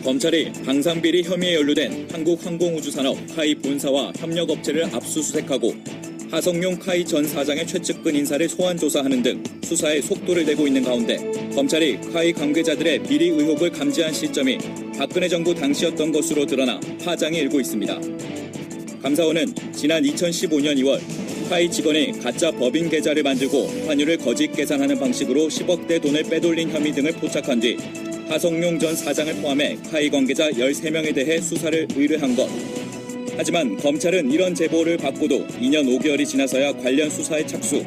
검찰이 방산비리 혐의에 연루된 한국항공우주산업 카이 본사와 협력업체를 압수수색하고 하성룡 카이 전 사장의 최측근 인사를 소환 조사하는 등 수사에 속도를 내고 있는 가운데 검찰이 카이 관계자들의 비리 의혹을 감지한 시점이 박근혜 정부 당시였던 것으로 드러나 파장이 일고 있습니다. 감사원은 지난 2015년 2월 카이 직원이 가짜 법인 계좌를 만들고 환율을 거짓 계산하는 방식으로 10억대 돈을 빼돌린 혐의 등을 포착한 뒤 하성룡 전 사장을 포함해 카이 관계자 13명에 대해 수사를 의뢰한 것. 하지만 검찰은 이런 제보를 받고도 2년 5개월이 지나서야 관련 수사에 착수.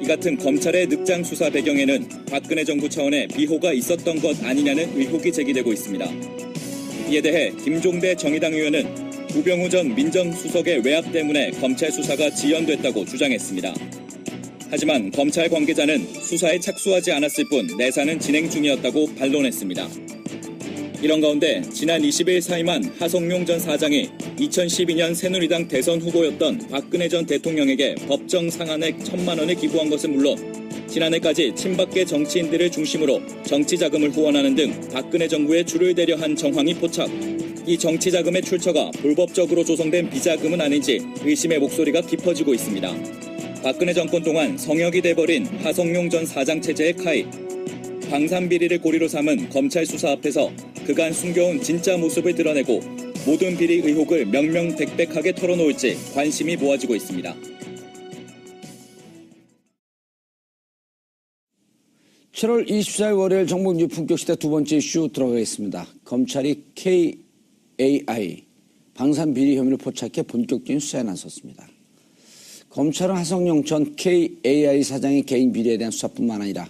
이 같은 검찰의 늑장 수사 배경에는 박근혜 정부 차원의 비호가 있었던 것 아니냐는 의혹이 제기되고 있습니다. 이에 대해 김종대 정의당 의원은 우병우 전 민정수석의 외압 때문에 검찰 수사가 지연됐다고 주장했습니다. 하지만 검찰 관계자는 수사에 착수하지 않았을 뿐 내사는 진행 중이었다고 반론했습니다. 이런 가운데 지난 20일 사임한 하성룡 전 사장이 2012년 새누리당 대선 후보였던 박근혜 전 대통령에게 법정 상한액 1,000만 원을 기부한 것은 물론 지난해까지 친박계 정치인들을 중심으로 정치 자금을 후원하는 등 박근혜 정부에 줄을 대려 한 정황이 포착. 이 정치 자금의 출처가 불법적으로 조성된 비자금은 아닌지 의심의 목소리가 깊어지고 있습니다. 박근혜 정권 동안 성역이 돼버린 하성룡 전 사장 체제의 카이. 방산비리를 고리로 삼은 검찰 수사 앞에서 그간 숨겨온 진짜 모습을 드러내고 모든 비리 의혹을 명명백백하게 털어놓을지 관심이 모아지고 있습니다. 7월 24일 월요일 정봉주 품격시대 두 번째 이슈 들어가겠습니다. 검찰이 KAI 방산비리 혐의를 포착해 본격적인 수사에 나섰습니다. 검찰은 하성룡 전 KAI 사장의 개인 비리에 대한 수사뿐만 아니라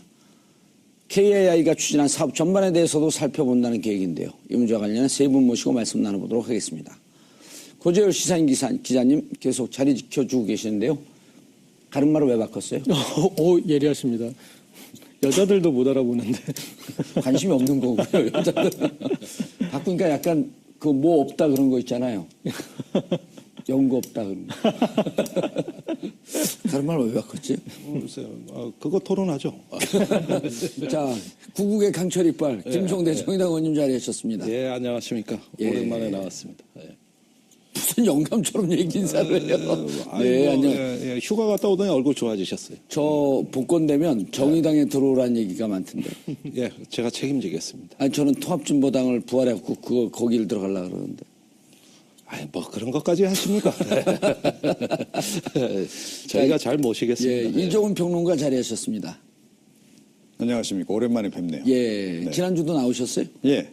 KAI가 추진한 사업 전반에 대해서도 살펴본다는 계획인데요. 이 문제와 관련해 세 분 모시고 말씀 나눠보도록 하겠습니다. 고재열 시사인 기자님 계속 자리 지켜주고 계시는데요. 가름마를 왜 바꿨어요? 예리하십니다. 여자들도 못 알아보는데. 관심이 없는 거고요. 여자들. 바꾸니까 약간 그 뭐 없다 그런 거 있잖아요. 연구 없다 그런 거. 가름마를 왜 바꿨지? 글쎄요. 그거 토론하죠. 자, 구국의 강철 이빨 김종대 정의당 의원님 자리하셨습니다. 예, 안녕하십니까. 오랜만에 나왔습니다. 예. 무슨 영감처럼 얘기 인사를 해요. 네, 안녕. 예, 휴가 갔다 오더니 얼굴 좋아지셨어요. 저 복권 되면 정의당에 들어오라는 얘기가 많던데. 예, 제가 책임지겠습니다. 아니 저는 통합진보당을 부활해갖고 거기를 들어가려고 그러는데. 아니, 뭐 그런 것까지 하십니까? 저희가 잘 모시겠습니다. 예, 이종훈 평론가 자리하셨습니다. 안녕하십니까. 오랜만에 뵙네요. 예, 네. 지난주도 나오셨어요? 예.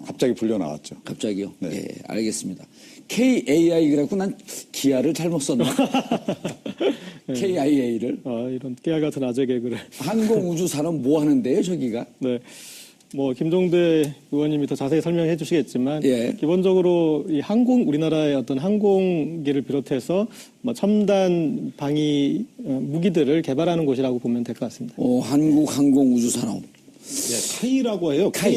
갑자기 불려 나왔죠. 갑자기요? 네. 예, 알겠습니다. KAI 그래갖고 난 기아를 잘못 썼나? KIA를. 이런 깨알 같은 아재 개그를. 항공우주산업 뭐 하는데요, 저기가? 네. 뭐 김종대 의원님이 더 자세히 설명해 주시겠지만 예. 기본적으로 이 우리나라의 어떤 항공기를 비롯해서 뭐 첨단 방위 무기들을 개발하는 곳이라고 보면 될 것 같습니다. 한국항공우주산업. 예, 카이라고 해요. 카이.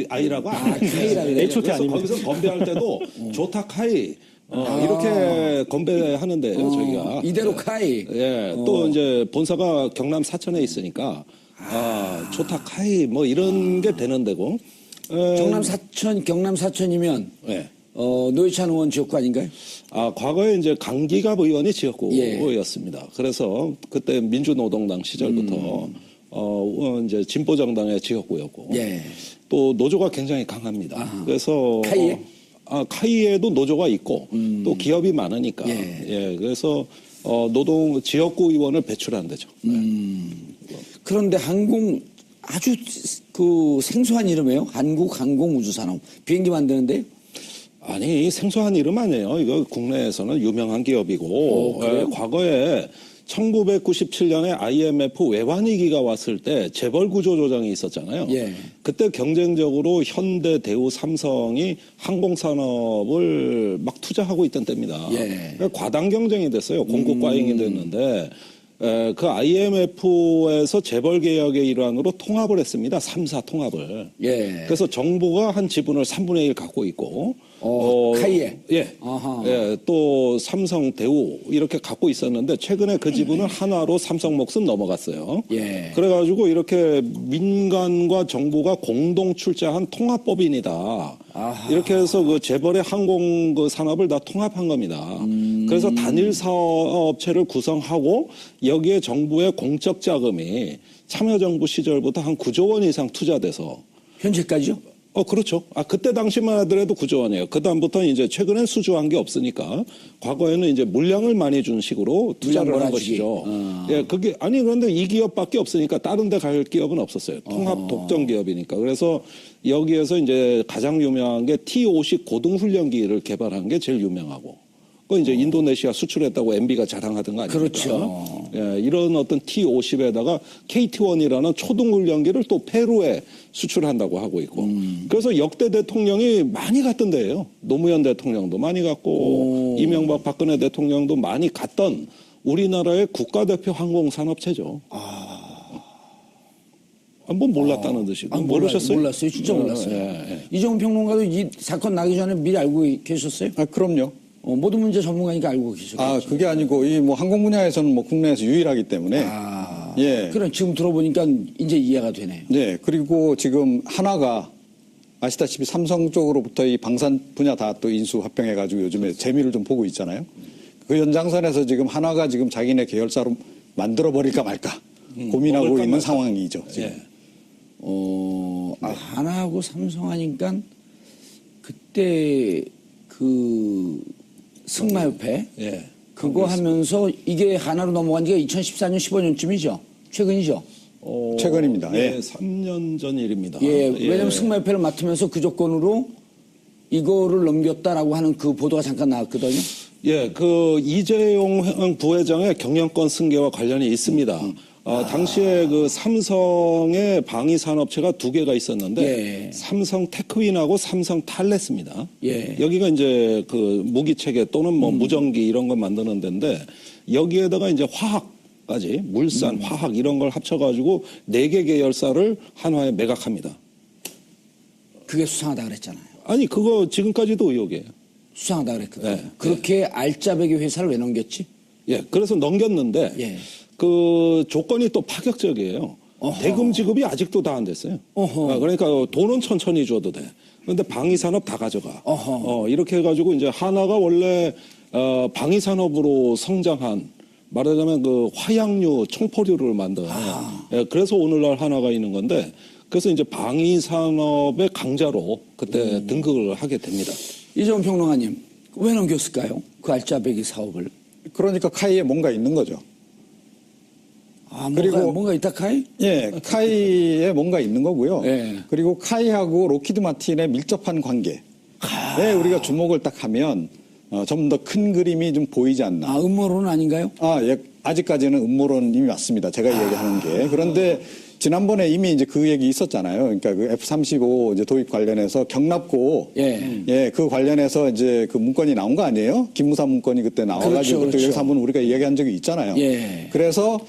KAI라고 카이라고 해요. H.O.T. 그래서 아닙니다. 거기서 건배할 때도 조타 카이 이렇게 건배하는데요, 저희가. 이대로 카이. 예, 또 이제 본사가 경남 사천에 있으니까 조타 카이 뭐 이런 게 되는 데고. 경남 사천이면 예. 노회찬 의원 지역구 아닌가요? 과거에 이제 강기갑 의원이 예. 지역구였습니다. 그래서 그때 민주노동당 시절부터 이제 진보정당의 지역구였고. 예. 또 노조가 굉장히 강합니다. 그래서 카이에? 카이에도 노조가 있고 또 기업이 많으니까. 예. 그래서 지역구 의원을 배출한 데죠. 그런데 아주 그 생소한 이름이에요. 한국항공우주산업. 비행기 만드는데? 아니, 생소한 이름 아니에요. 이거 국내에서는 유명한 기업이고. 그래요? 과거에 1997년에 IMF 외환위기가 왔을 때 재벌 구조 조정이 있었잖아요. 예. 그때 경쟁적으로 현대, 대우, 삼성이 항공산업을 막 투자하고 있던 때입니다. 예. 그러니까 과당 경쟁이 됐어요. 공급 과잉이 됐는데 그 IMF에서 재벌 개혁의 일환으로 통합을 했습니다. 3사 통합을. 예. 그래서 정부가 한 지분을 3분의 1 갖고 있고, 카이에. 예. 아하. 예. 또 삼성, 대우 이렇게 갖고 있었는데 최근에 그 지분을 한화로 삼성목숨 넘어갔어요. 예. 그래가지고 이렇게 민간과 정부가 공동 출자한 통합법인이다. 아하. 이렇게 해서 그 재벌의 항공 그 산업을 다 통합한 겁니다. 그래서 단일 사업체를 구성하고 여기에 정부의 공적 자금이 참여정부 시절부터 한 9조 원 이상 투자돼서 현재까지요? 그렇죠. 그때 당시만 하더라도 9조 원이에요. 그다음부터는 이제 최근엔 수주한 게 없으니까 과거에는 이제 물량을 많이 준 식으로 투자를 물량 한 몰아주기. 것이죠. 예, 그런데 이 기업밖에 없으니까 다른 데 갈 기업은 없었어요. 통합 독점 기업이니까. 그래서 여기에서 이제 가장 유명한 게 T-50 고등훈련기를 개발한 게 제일 유명하고. 그 이제 인도네시아 수출했다고 MB가 자랑하던 거 아닙니까? 그렇죠. 예, 이런 어떤 T-50에다가 KT-1이라는 초등훈련기를 또 페루에 수출한다고 하고 있고. 그래서 역대 대통령이 많이 갔던 데예요. 노무현 대통령도 많이 갔고 이명박 박근혜 대통령도 많이 갔던 우리나라의 국가대표 항공산업체죠. 한번 몰랐다는 듯이. 모르셨어요? 몰랐어요. 진짜 몰랐어요. 예. 이종훈 평론가도 이 사건 나기 전에 미리 알고 계셨어요? 그럼요. 모든 문제 전문가니까 알고 계셨죠. 그게 아니고 이 뭐 항공 분야에서는 뭐 국내에서 유일하기 때문에. 예. 그럼 지금 들어보니까 이제 이해가 되네요. 네. 그리고 지금 하나가 아시다시피 삼성 쪽으로부터 이 방산 분야 다 또 인수 합병해가지고 요즘에 재미를 좀 보고 있잖아요. 그 연장선에서 지금 하나가 지금 자기네 계열사로 만들어 버릴까 말까 고민하고 있는 말까. 상황이죠. 지금. 예. 하나하고 삼성 하니까 그때 그 승마협회 예. 그거 하면서 이게 하나로 넘어간 지가 2014년 15년쯤이죠. 최근이죠. 최근입니다. 예, 예. 3년 전 일입니다. 왜냐면 승마협회를 맡으면서 그 조건으로 이거를 넘겼다라고 하는 그 보도가 잠깐 나왔거든요. 예, 그 이재용 부회장의 경영권 승계와 관련이 있습니다. 당시에 그 삼성의 방위 산업체가 2개가 있었는데 예. 삼성 테크윈하고 삼성 탈레스입니다. 예. 여기가 이제 그 무기 체계 또는 뭐 무전기 이런 걸 만드는 데인데 여기에다가 이제 화학까지 물산, 화학 이런 걸 합쳐가지고 4개 계열사를 한화에 매각합니다. 그게 수상하다 그랬잖아요. 아니 그거 지금까지도 의혹이에요. 수상하다 그랬거든요. 예. 그렇게 알짜배기 회사를 왜 넘겼지? 예, 그래서 넘겼는데 예. 그 조건이 또 파격적이에요. 대금 지급이 아직도 다 안 됐어요. 그러니까 돈은 천천히 줘도 돼. 그런데 방위산업 다 가져가. 이렇게 해가지고 이제 하나가 원래 방위산업으로 성장한 말하자면 그 화약류, 총포류를 만든. 예, 그래서 오늘날 하나가 있는 건데 그래서 이제 방위산업의 강자로 그때 등극을 하게 됩니다. 이종훈 평론가님 왜 넘겼을까요? 그 알짜배기 사업을. 그러니까 카이에 뭔가 있는 거죠. 그리고 뭔가 있다 카이? 예, 카이에 뭔가 있는 거고요. 예. 그리고 카이하고 로키드 마틴의 밀접한 관계에 우리가 주목을 딱 하면 좀 더 큰 그림이 좀 보이지 않나. 음모론은 아닌가요? 예, 아직까지는 음모론이 맞습니다. 제가 얘기하는 게. 그런데 지난번에 이미 이제 그 얘기 있었잖아요. 그러니까 그 F-35 이제 도입 관련해서 경납고 그 관련해서 이제 그 문건이 나온 거 아니에요? 김무사 문건이 그때 나와가지고 그렇죠. 여기서 한번 우리가 이야기한 적이 있잖아요. 예. 그래서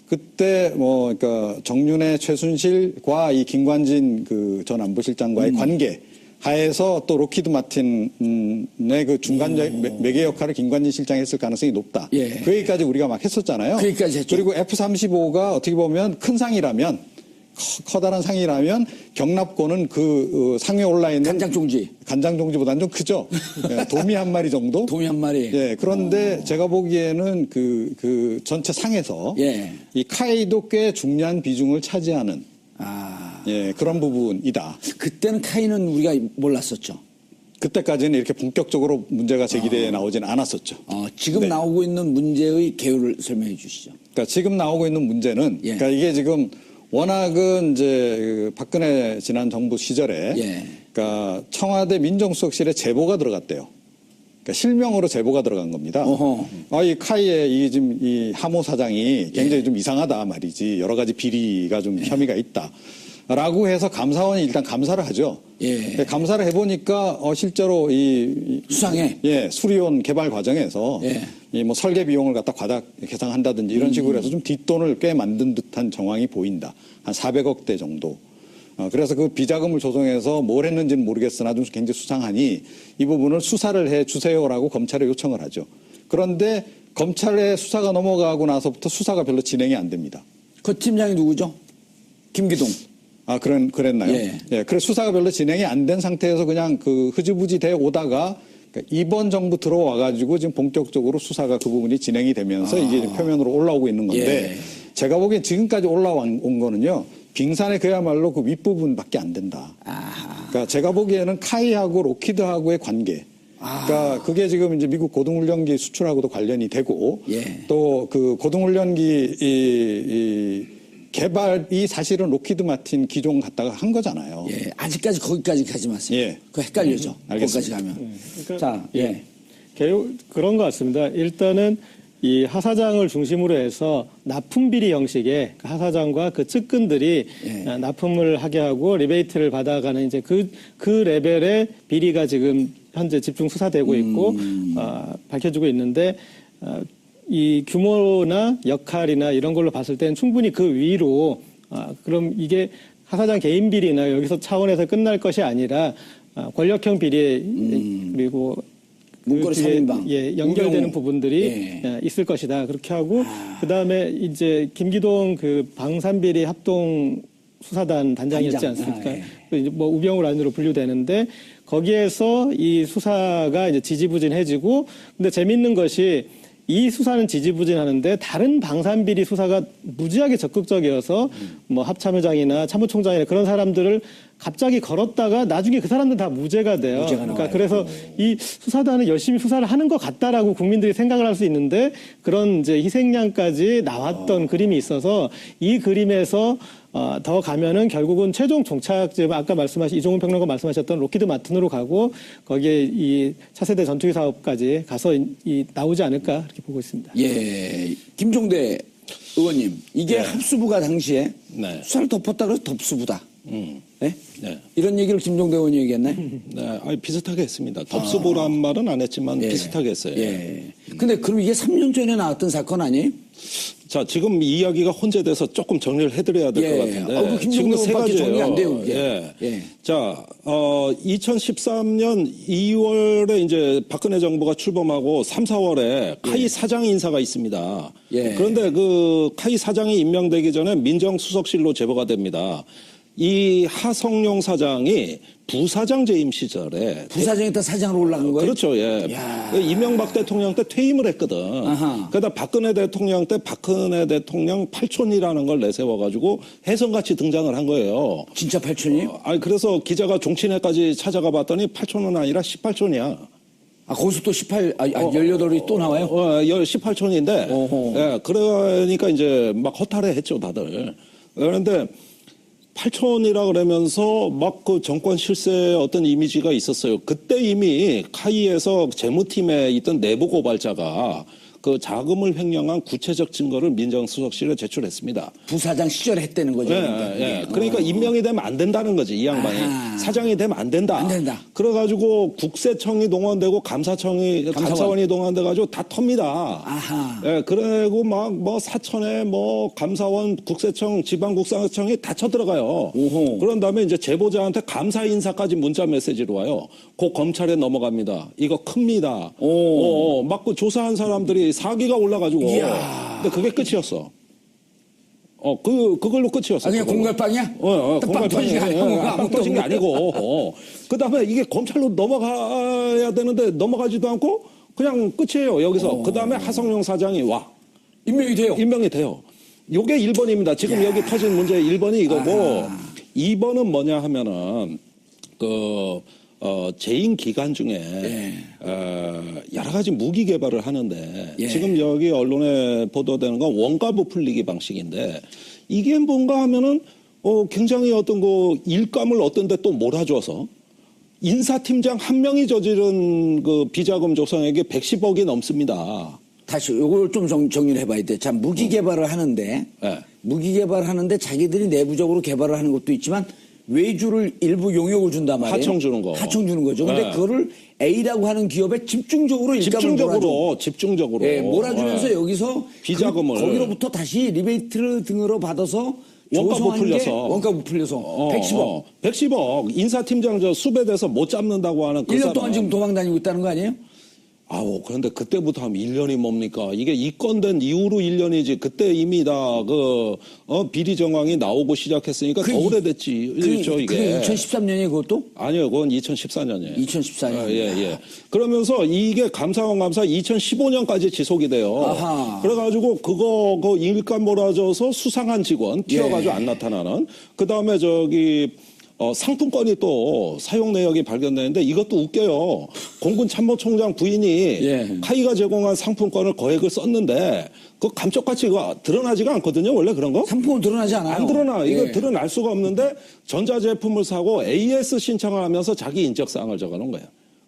그때 그러니까 정윤회, 최순실과 이 김관진 그 전 안보실장과의 관계 하에서 또 로키드 마틴의 그 중간 매개 역할을 김관진 실장이 했을 가능성이 높다. 예. 그 얘기까지 우리가 막 했었잖아요. 그 얘기까지 했죠. 그리고 F-35가 어떻게 보면 큰 상이라면 커다란 상이라면 경납고는 그 상에 올라 있는 간장종지보다는 좀 크죠. 예, 도미 한 마리 정도. 도미 한 마리. 예, 그런데 제가 보기에는 그 전체 상에서 이 카이도 꽤 중요한 비중을 차지하는 그런 부분이다. 그때는 카이는 우리가 몰랐었죠. 그때까지는 이렇게 본격적으로 문제가 제기되어 나오지는 않았었죠. 지금 나오고 있는 문제의 개요를 설명해 주시죠. 그러니까 지금 나오고 있는 문제는 그러니까 이게 지금 워낙은 이제 그 박근혜 지난 정부 시절에 그러니까 청와대 민정수석실에 제보가 들어갔대요. 그러니까 실명으로 제보가 들어간 겁니다. 이 카이의 지금 이 하모 사장이 굉장히 좀 이상하다 말이지. 여러 가지 비리가 좀 혐의가 있다. 라고 해서 감사원이 일단 감사를 하죠. 예. 감사를 해보니까 실제로 이 수상해. 예, 수리온 개발 과정에서 예. 이 뭐 설계 비용을 갖다 과다 계상한다든지 이런 식으로 해서 좀 뒷돈을 꽤 만든 듯한 정황이 보인다. 한 400억대 정도. 그래서 그 비자금을 조성해서 뭘 했는지는 모르겠으나 좀 굉장히 수상하니 이 부분을 수사를 해 주세요라고 검찰에 요청을 하죠. 그런데 검찰에 수사가 넘어가고 나서부터 수사가 별로 진행이 안 됩니다. 그 팀장이 누구죠? 김기동. 그랬나요? 예. 예. 그래서 수사가 별로 진행이 안 된 상태에서 그냥 그 흐지부지 돼 오다가 그러니까 이번 정부 들어와가지고 지금 본격적으로 수사가 그 부분이 진행이 되면서 이게 표면으로 올라오고 있는 건데 예. 제가 보기엔 지금까지 올라온 거는요. 빙산의 그야말로 그 윗부분밖에 안 된다. 그러니까 제가 보기에는 카이하고 로키드하고의 관계. 그러니까 그게 지금 이제 미국 고등훈련기 수출하고도 관련이 되고 예. 또 그 고등훈련기 이 개발이 사실은 로키드 마틴 기종 갖다가 한 거잖아요. 예. 아직까지 거기까지 가지 마세요. 예. 그거 헷갈려져. 알겠습니다. 거기까지 가면. 그러니까 자, 예. 그런 것 같습니다. 일단은 이 하사장을 중심으로 해서 납품비리 형식의 하 사장과 그 측근들이 예. 납품을 하게 하고 리베이트를 받아가는 이제 그 레벨의 비리가 지금 현재 집중 수사되고 있고 밝혀지고 있는데 이 규모나 역할이나 이런 걸로 봤을 때는 충분히 그 위로 그럼 이게 하 사장 개인 비리나 여기서 차원에서 끝날 것이 아니라 권력형 비리 그리고 문고리 그 뒤에, 살인방. 예, 연결되는 우병우. 부분들이 예. 있을 것이다. 그렇게 하고 그다음에 이제 김기동 그 방산비리 합동 수사단 단장이었지 단장. 않습니까? 예. 그 이제 뭐 우병우 라인으로 분류되는데 거기에서 이 수사가 이제 지지부진해지고 근데 재밌는 것이 이 수사는 지지부진하는데 다른 방산비리 수사가 무지하게 적극적이어서 뭐 합참의장이나 참모총장이나 그런 사람들을 갑자기 걸었다가 나중에 그 사람들 다 무죄가 돼요. 무죄가 그러니까 나와요. 그래서 이 수사단은 열심히 수사를 하는 것 같다라고 국민들이 생각을 할 수 있는데 그런 이제 희생양까지 나왔던 그림이 있어서 이 그림에서 더 가면은 결국은 최종 종착지는 아까 말씀하신 이종훈 평론가 말씀하셨던 로키드 마틴으로 가고 거기에 이 차세대 전투기 사업까지 가서 나오지 않을까 그렇게 보고 있습니다. 예. 김종대 의원님, 이게 합수부가 당시에 네. 수사를 덮었다 그래서 덮수부다. 네? 네. 이런 얘기를 김종대 의원이 얘기했나요? 네, 비슷하게 했습니다. 덥수보란 말은 안 했지만 비슷하게 했어요. 예. 근데 그럼 이게 3년 전에 나왔던 사건 아니에요? 자, 지금 이 이야기가 혼재돼서 조금 정리를 해드려야 될 것 예. 같은데. 그 김종대 의원밖에 정리 안 돼요, 이게. 예. 예. 자, 2013년 2월에 이제 박근혜 정부가 출범하고 3, 4월에 카이 사장 인사가 있습니다. 예. 그런데 그 카이 사장이 임명되기 전에 민정수석실로 제보가 됩니다. 이 하성룡 사장이 부사장 재임 시절에 부사장에다 사장으로 올라간 거예요? 그렇죠, 예. 야. 이명박 대통령 때 퇴임을 했거든. 아하. 그러다 박근혜 대통령 때 박근혜 대통령 팔촌이라는 걸 내세워가지고 혜성같이 등장을 한 거예요. 진짜 8천이에요? 그래서 기자가 종친회까지 찾아가 봤더니 8촌은 아니라 18촌이야. 거기서 또 18이 또 나와요? 18촌인데, 어허. 예, 그러니까 이제 막 허탈해 했죠, 다들. 그런데 8촌이라 그러면서 막 그 정권 실세의 어떤 이미지가 있었어요. 그때 이미 카이에서 재무팀에 있던 내부 고발자가 그 자금을 횡령한 구체적 증거를 민정수석실에 제출했습니다. 부사장 시절에 했다는 거죠. 그러니까 임명이 되면 안 된다는 거지, 이 양반이. 아하. 사장이 되면 안 된다. 안 된다. 그래가지고 국세청이 동원되고 감사원이 동원돼가지고 다 텁니다. 아하. 예, 그리고 막 뭐 사천에 뭐 감사원, 국세청, 지방국세청이 다 쳐들어가요. 오호. 그런 다음에 이제 제보자한테 감사 인사까지 문자 메시지로 와요. 곧 검찰에 넘어갑니다. 이거 큽니다. 막 그 조사한 사람들이 사기가 올라가지고. 이야. 근데 그게 끝이었어. 그걸로 끝이었어. 그냥 공갈빵이야? 공갈빵이 터진 게 아니고 아무것도 터진 게 없는 아니고. 그 다음에 이게 검찰로 넘어가야 되는데 넘어가지도 않고 그냥 끝이에요, 여기서. 그 다음에 하성룡 사장이 와. 임명이 돼요? 임명이 돼요. 요게 1번입니다. 지금 여기 터진 문제 1번이 이거고, 2번은 뭐냐 하면은, 재임 기간 중에 여러 가지 무기 개발을 하는데 지금 여기 언론에 보도되는 건 원가부 풀리기 방식인데 이게 뭔가 하면은 굉장히 어떤 그 일감을 어떤 데 또 몰아줘서 인사팀장 한 명이 저지른 그 비자금 조성액이 110억이 넘습니다. 다시 요걸 좀 정리를 해봐야 돼. 자, 무기 개발을 하는데 무기 개발하는데 자기들이 내부적으로 개발을 하는 것도 있지만 외주를 일부 용역을 준단 말이에요. 하청 주는 거. 하청 주는 거죠. 근데 네. 그거를 A라고 하는 기업에 집중적으로 일감을 몰아줘. 집중적으로. 예, 몰아주면서 네. 여기서 비자금을. 거기로부터 다시 리베이트를 등으로 받아서 원가 조성한 게 부풀려서. 원가 부풀려서 110억. 110억. 인사팀장 수배돼서 못 잡는다고 하는 그 1년 사람. 동안 지금 도망 다니고 있다는 거 아니에요? 아우, 그런데 그때부터 하면 1년이 뭡니까? 이게 입건된 이후로 1년이지. 그때 이미 다 비리 정황이 나오고 시작했으니까 더 오래됐지. 이게. 그게 2013년에 그것도? 아니요, 그건 2014년이에요. 2014년. 예. 그러면서 이게 감사원 감사 2015년까지 지속이 돼요. 아하. 그래가지고 그거 일감 몰아줘서 수상한 직원 튀어가지고 안 나타나는. 그 다음에 상품권이 또 사용 내역이 발견되는데 이것도 웃겨요. 공군 참모총장 부인이 카이가 제공한 상품권을 거액을 썼는데 그 감쪽같이 이거 드러나지가 않거든요. 원래 그런 거? 상품은 드러나지 않아요. 안 드러나. 이거 드러날 수가 없는데 전자제품을 사고 AS 신청을 하면서 자기 인적사항을 적어놓은 거예요.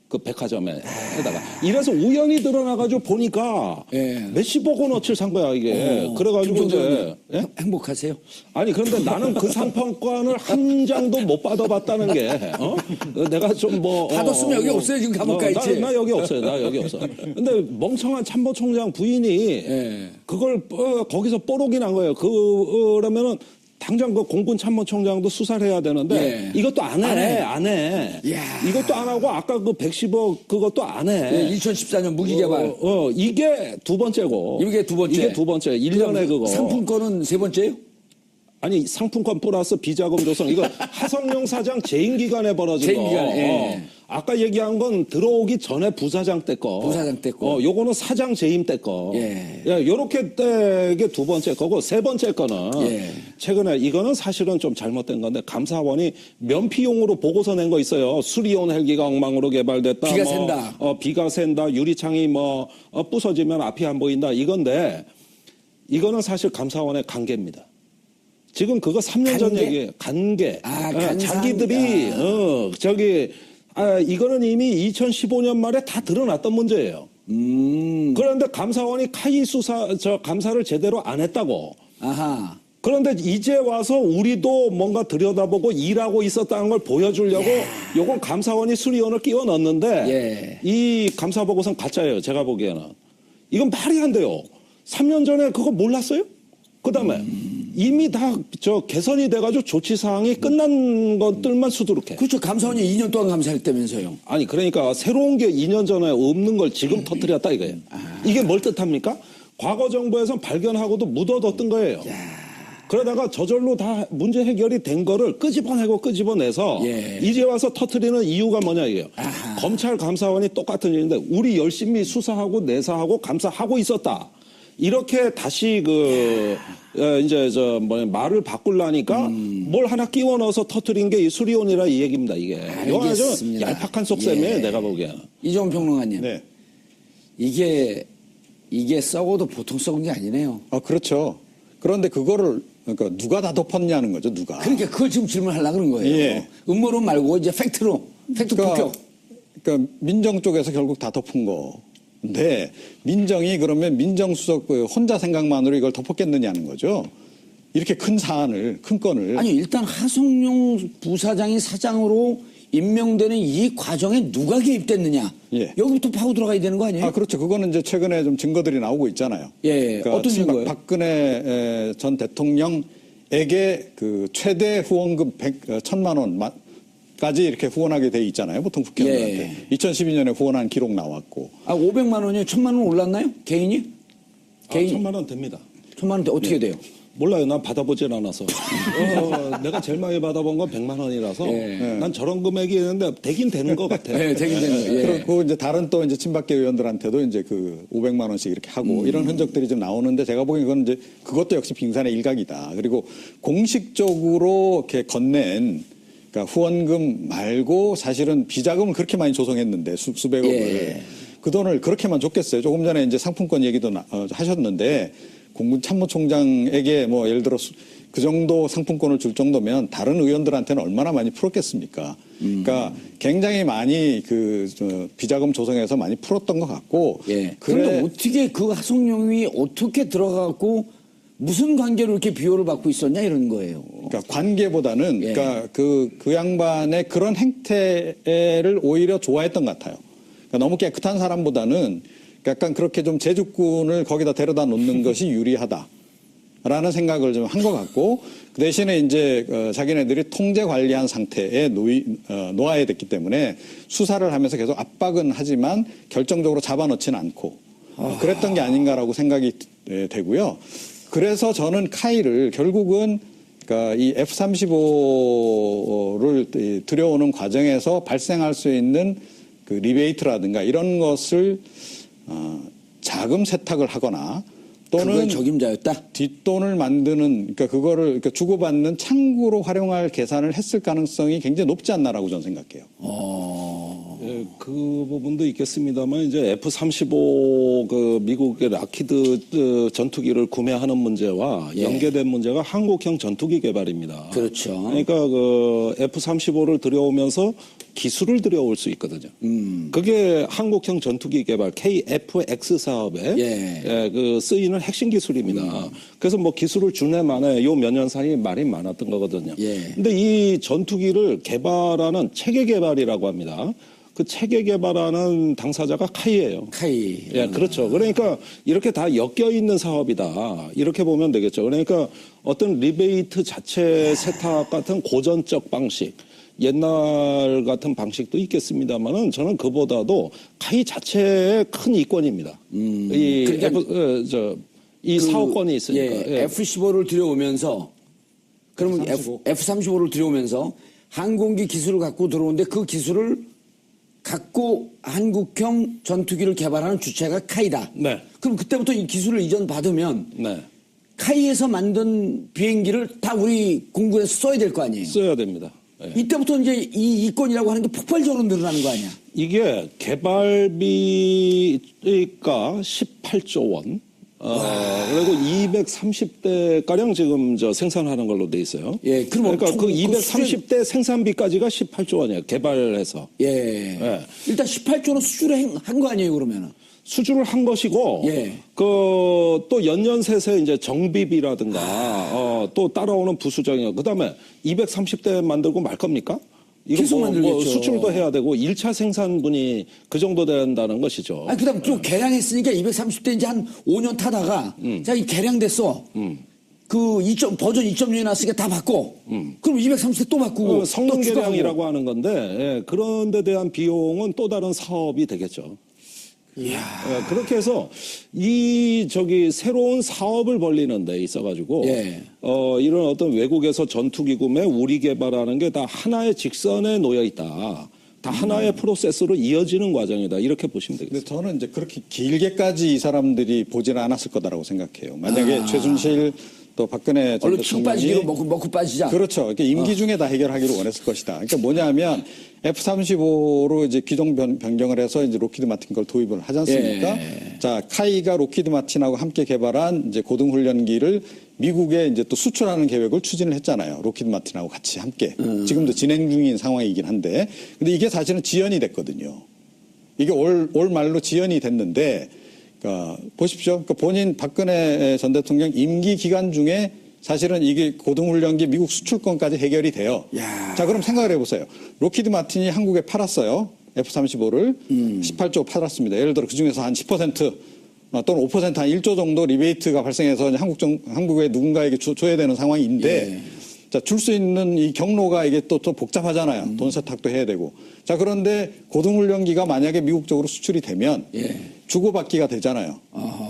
그 백화점에다가. 이래서 우연히 드러나가지고 보니까 몇십억 원어치를 산 거야, 이게. 그래가지고 이제. 예? 행복하세요? 아니, 그런데 나는 그 상품권을 한 장도 못 받아봤다는 게, 내가 좀 받았으면 여기 없어요, 지금 감옥 가 있지. 나 여기 없어요, 나 여기 없어. 근데 멍청한 참모총장 부인이 그걸 거기서 뽀록이 난 거예요. 그러면은 당장 그 공군 참모총장도 수사를 해야 되는데 이것도 안 해. 이것도 안 하고 아까 그 110억 그것도 안 해. 2014년 무기개발. 이게 두 번째고. 이게 두 번째. 이게 두 번째. 1년에 그거. 상품권은 세 번째요? 아니 상품권 플러스 비자금 조성 이거 하성룡 사장 재임 기간에 벌어진 거. 아까 얘기한 건 들어오기 전에 부사장 때 거. 부사장 때 거. 요거는 사장 재임 때 거. 요렇게 때게 두 번째 거고 세 번째 거는 최근에 이거는 사실은 좀 잘못된 건데 감사원이 면피용으로 보고서 낸 거 있어요. 수리온 헬기가 엉망으로 개발됐다. 비가 샌다. 비가 샌다. 유리창이 부서지면 앞이 안 보인다. 이건데 이거는 사실 감사원의 관계입니다. 지금 그거 3년 전 얘기예요. 관계. 자기들이 이거는 이미 2015년 말에 다 드러났던 문제예요. 그런데 감사원이 카이 감사를 제대로 안 했다고. 아하. 그런데 이제 와서 우리도 뭔가 들여다보고 일하고 있었다는 걸 보여주려고 요건 감사원이 수리원을 끼워 넣었는데 이 감사 보고서는 가짜예요. 제가 보기에는. 이건 말이 안 돼요. 3년 전에 그거 몰랐어요? 그다음에 이미 다 개선이 돼가지고 조치 사항이 끝난 것들만 수두룩해. 그렇죠. 감사원이 2년 동안 감사했다면서요. 아니 그러니까 새로운 게 2년 전에 없는 걸 지금 터뜨렸다 이거예요. 이게 뭘 뜻합니까? 과거 정부에서 발견하고도 묻어뒀던 거예요. 그러다가 저절로 다 문제 해결이 된 거를 끄집어내서 이제 와서 터뜨리는 이유가 뭐냐 이게요. 검찰 감사원이 똑같은 일인데 우리 열심히 수사하고 내사하고 감사하고 있었다. 이렇게 다시 말을 바꾸려니까 뭘 하나 끼워 넣어서 터뜨린 게 이 수리온이라 이 얘기입니다, 이게. 이거 아주 얄팍한 속셈이에요, 내가 보기에는. 이종훈 평론가님. 네. 이게 썩어도 보통 썩은 게 아니네요. 그렇죠. 그런데 그러니까 누가 다 덮었냐는 거죠, 누가. 그러니까 그걸 지금 질문하려고 그런 거예요. 음모론 말고 이제 팩트 폭격. 그러니까 민정 쪽에서 결국 다 덮은 거. 근데 민정이 그러면 민정수석 혼자 생각만으로 이걸 덮었겠느냐는 거죠. 이렇게 큰 사안을, 큰 건을. 아니 일단 하성룡 부사장이 사장으로 임명되는 이 과정에 누가 개입됐느냐. 여기부터 파고 들어가야 되는 거 아니에요? 그렇죠. 그거는 이제 최근에 좀 증거들이 나오고 있잖아요. 그러니까 어떤 증거요? 박근혜 전 대통령에게 그 최대 후원금 1,000만 원까지 이렇게 후원하게 돼 있잖아요. 보통 국회의원한테. 2012년에 후원한 기록 나왔고. 500만 원이요? 1,000만 원 올랐나요? 개인이? 1,000만 원 됩니다. 1,000만 원 어떻게 돼요? 몰라요. 난 받아보질 않아서. 내가 제일 많이 받아본 건 100만 원이라서 난 저런 금액이 있는데 되긴 되는 것 같아요. 되긴 되는 거예요. 그리고 이제 다른 또 이제 친박계 의원들한테도 이제 그 500만 원씩 이렇게 하고 이런 흔적들이 좀 나오는데 제가 보기엔 그건 이제 그것도 역시 빙산의 일각이다. 그리고 공식적으로 이렇게 건넨 그러니까 후원금 말고 사실은 비자금을 그렇게 많이 조성했는데 수백억을 그 돈을 그렇게만 줬겠어요. 조금 전에 이제 상품권 얘기도 하셨는데 공군 참모총장에게 뭐 예를 들어 그 정도 상품권을 줄 정도면 다른 의원들한테는 얼마나 많이 풀었겠습니까? 그러니까 굉장히 많이 비자금 조성해서 많이 풀었던 것 같고. 그런데 어떻게 그 하성룡이 어떻게 들어가고 무슨 관계로 이렇게 비호를 받고 있었냐 이런 거예요. 그러니까 관계보다는 예. 그러니까 그 양반의 그런 행태를 오히려 좋아했던 것 같아요. 그러니까 너무 깨끗한 사람보다는 약간 그렇게 좀 제주꾼을 거기다 데려다 놓는 것이 유리하다. 라는 생각을 좀 한 것 같고, 그 대신에 이제 자기네들이 통제 관리한 상태에 놓아야 됐기 때문에 수사를 하면서 계속 압박은 하지만 결정적으로 잡아넣지는 않고 그랬던 게 아닌가라고 생각이 되고요. 그래서 저는 카이를 결국은 그러니까 이 F-35를 들여오는 과정에서 발생할 수 있는 그 리베이트라든가 이런 것을 자금 세탁을 하거나 또는 적임자였다. 뒷돈을 만드는 그러니까 그거를 그러니까 주고받는 창구로 활용할 계산을 했을 가능성이 굉장히 높지 않나라고 저는 생각해요. 예, 그 부분도 있겠습니다만 이제 F-35 그 미국의 락히드 전투기를 구매하는 문제와 연계된 문제가 한국형 전투기 개발입니다. 그렇죠. 그러니까 그 F-35를 들여오면서 기술을 들여올 수 있거든요. 그게 한국형 전투기 개발 KF-X 사업에 그 쓰이는 핵심 기술입니다. 그래서 뭐 기술을 주네 마네 요 몇 년 사이에 말이 많았던 거거든요. 근데 이 전투기를 개발하는 체계 개발이라고 합니다. 그 체계 개발하는 당사자가 카이예요. 카이. 예, 그렇죠. 그러니까 이렇게 다 엮여 있는 사업이다. 이렇게 보면 되겠죠. 그러니까 어떤 리베이트 자체 세탁 같은 고전적 방식, 옛날 같은 방식도 있겠습니다만은 저는 그보다도 카이 자체의 큰 이권입니다. 이 그러니까 이 사업권이 있으니까. F-15를 들여오면서 그러면 F-35를 들여오면서 항공기 기술을 갖고 들어오는데 그 기술을 갖고 한국형 전투기를 개발하는 주체가 카이다. 네. 그럼 그때부터 이 기술을 이전받으면 네. 카이에서 만든 비행기를 다 우리 공군에서 써야 될 거 아니에요. 써야 됩니다. 예. 이때부터 이제 이 이권이라고 하는 게 폭발적으로 늘어나는 거 아니야. 이게 개발비가 18조 원. 그리고 230대 가량 지금 생산하는 걸로 돼 있어요. 예, 그러니까 그 230대 생산비까지가 18조 원이에요. 개발해서. 일단 18조는 수주를 한 거 아니에요, 그러면은. 수주를 한 것이고, 또 연년셋에 이제 정비비라든가, 또 따라오는 부수정이요. 그 다음에 230대 만들고 말 겁니까? 이거 계속 만들겠죠. 수출도 해야 되고 1차 생산분이 그 정도 된다는 것이죠. 아, 그다음 또 개량했으니까 230대 이제 한 5년 타다가 자, 이 개량됐어. 그 버전 2.0에 났으니까 다 바꿔. 그럼 230대 또 바꾸고 성능 개량이라고 하는 건데 그런 데 대한 비용은 또 다른 사업이 되겠죠. 그렇게 해서 새로운 사업을 벌리는 데 있어가지고 이런 어떤 외국에서 전투기 구매 우리 개발하는 게 다 하나의 직선에 놓여 있다. 다 하나의 프로세스로 이어지는 과정이다. 이렇게 보시면 되겠습니다. 근데 저는 이제 그렇게 길게까지 이 사람들이 보지는 않았을 거다라고 생각해요. 만약에 최순실 또 박근혜 전 얼른 쭉 빠지기로 먹고 빠지자. 그렇죠. 이렇게 임기 중에 다 해결하기를 원했을 것이다. 그러니까 뭐냐면 F-35로 이제 기종 변경을 해서 이제 로키드 마틴 걸 도입을 하지 않습니까? 자, 카이가 로키드 마틴하고 함께 개발한 이제 고등훈련기를 미국에 이제 또 수출하는 계획을 추진을 했잖아요. 로키드 마틴하고 같이 함께. 지금도 진행 중인 상황이긴 한데. 근데 이게 사실은 지연이 됐거든요. 이게 올 말로 지연이 됐는데 보십시오. 그러니까 본인 박근혜 전 대통령 임기 기간 중에 사실은 이게 고등훈련기 미국 수출권까지 해결이 돼요. 자, 그럼 생각을 해보세요. 로키드 마틴이 한국에 팔았어요. F-35를 18조 팔았습니다. 예를 들어 그중에서 한 10% 또는 5% 한 1조 정도 리베이트가 발생해서 한국에 누군가에게 줘야 되는 상황인데 자, 줄 수 있는 이 경로가 이게 또 복잡하잖아요. 돈 세탁도 해야 되고. 자, 그런데 고등훈련기가 만약에 미국 쪽으로 수출이 되면 주고받기가 되잖아요.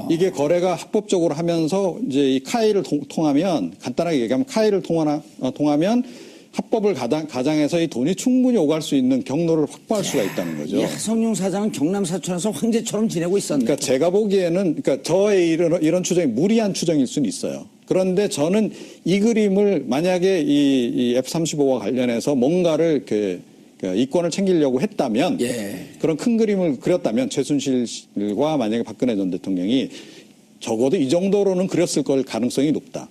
이게 거래가 합법적으로 하면서 이제 이 카이를 통하면 간단하게 얘기하면 카이를 통하면 합법을 가장해서 이 돈이 충분히 오갈 수 있는 경로를 확보할 수가 있다는 거죠. 이 하성룡 사장은 경남 사천에서 황제처럼 지내고 있었네. 그러니까 제가 보기에는 그러니까 저의 이런 추정이 무리한 추정일 수는 있어요. 그런데 저는 이 그림을 만약에 이 F-35와 관련해서 뭔가를 이권을 챙기려고 했다면 그런 큰 그림을 그렸다면 최순실과 만약에 박근혜 전 대통령이 적어도 이 정도로는 그렸을 걸 가능성이 높다.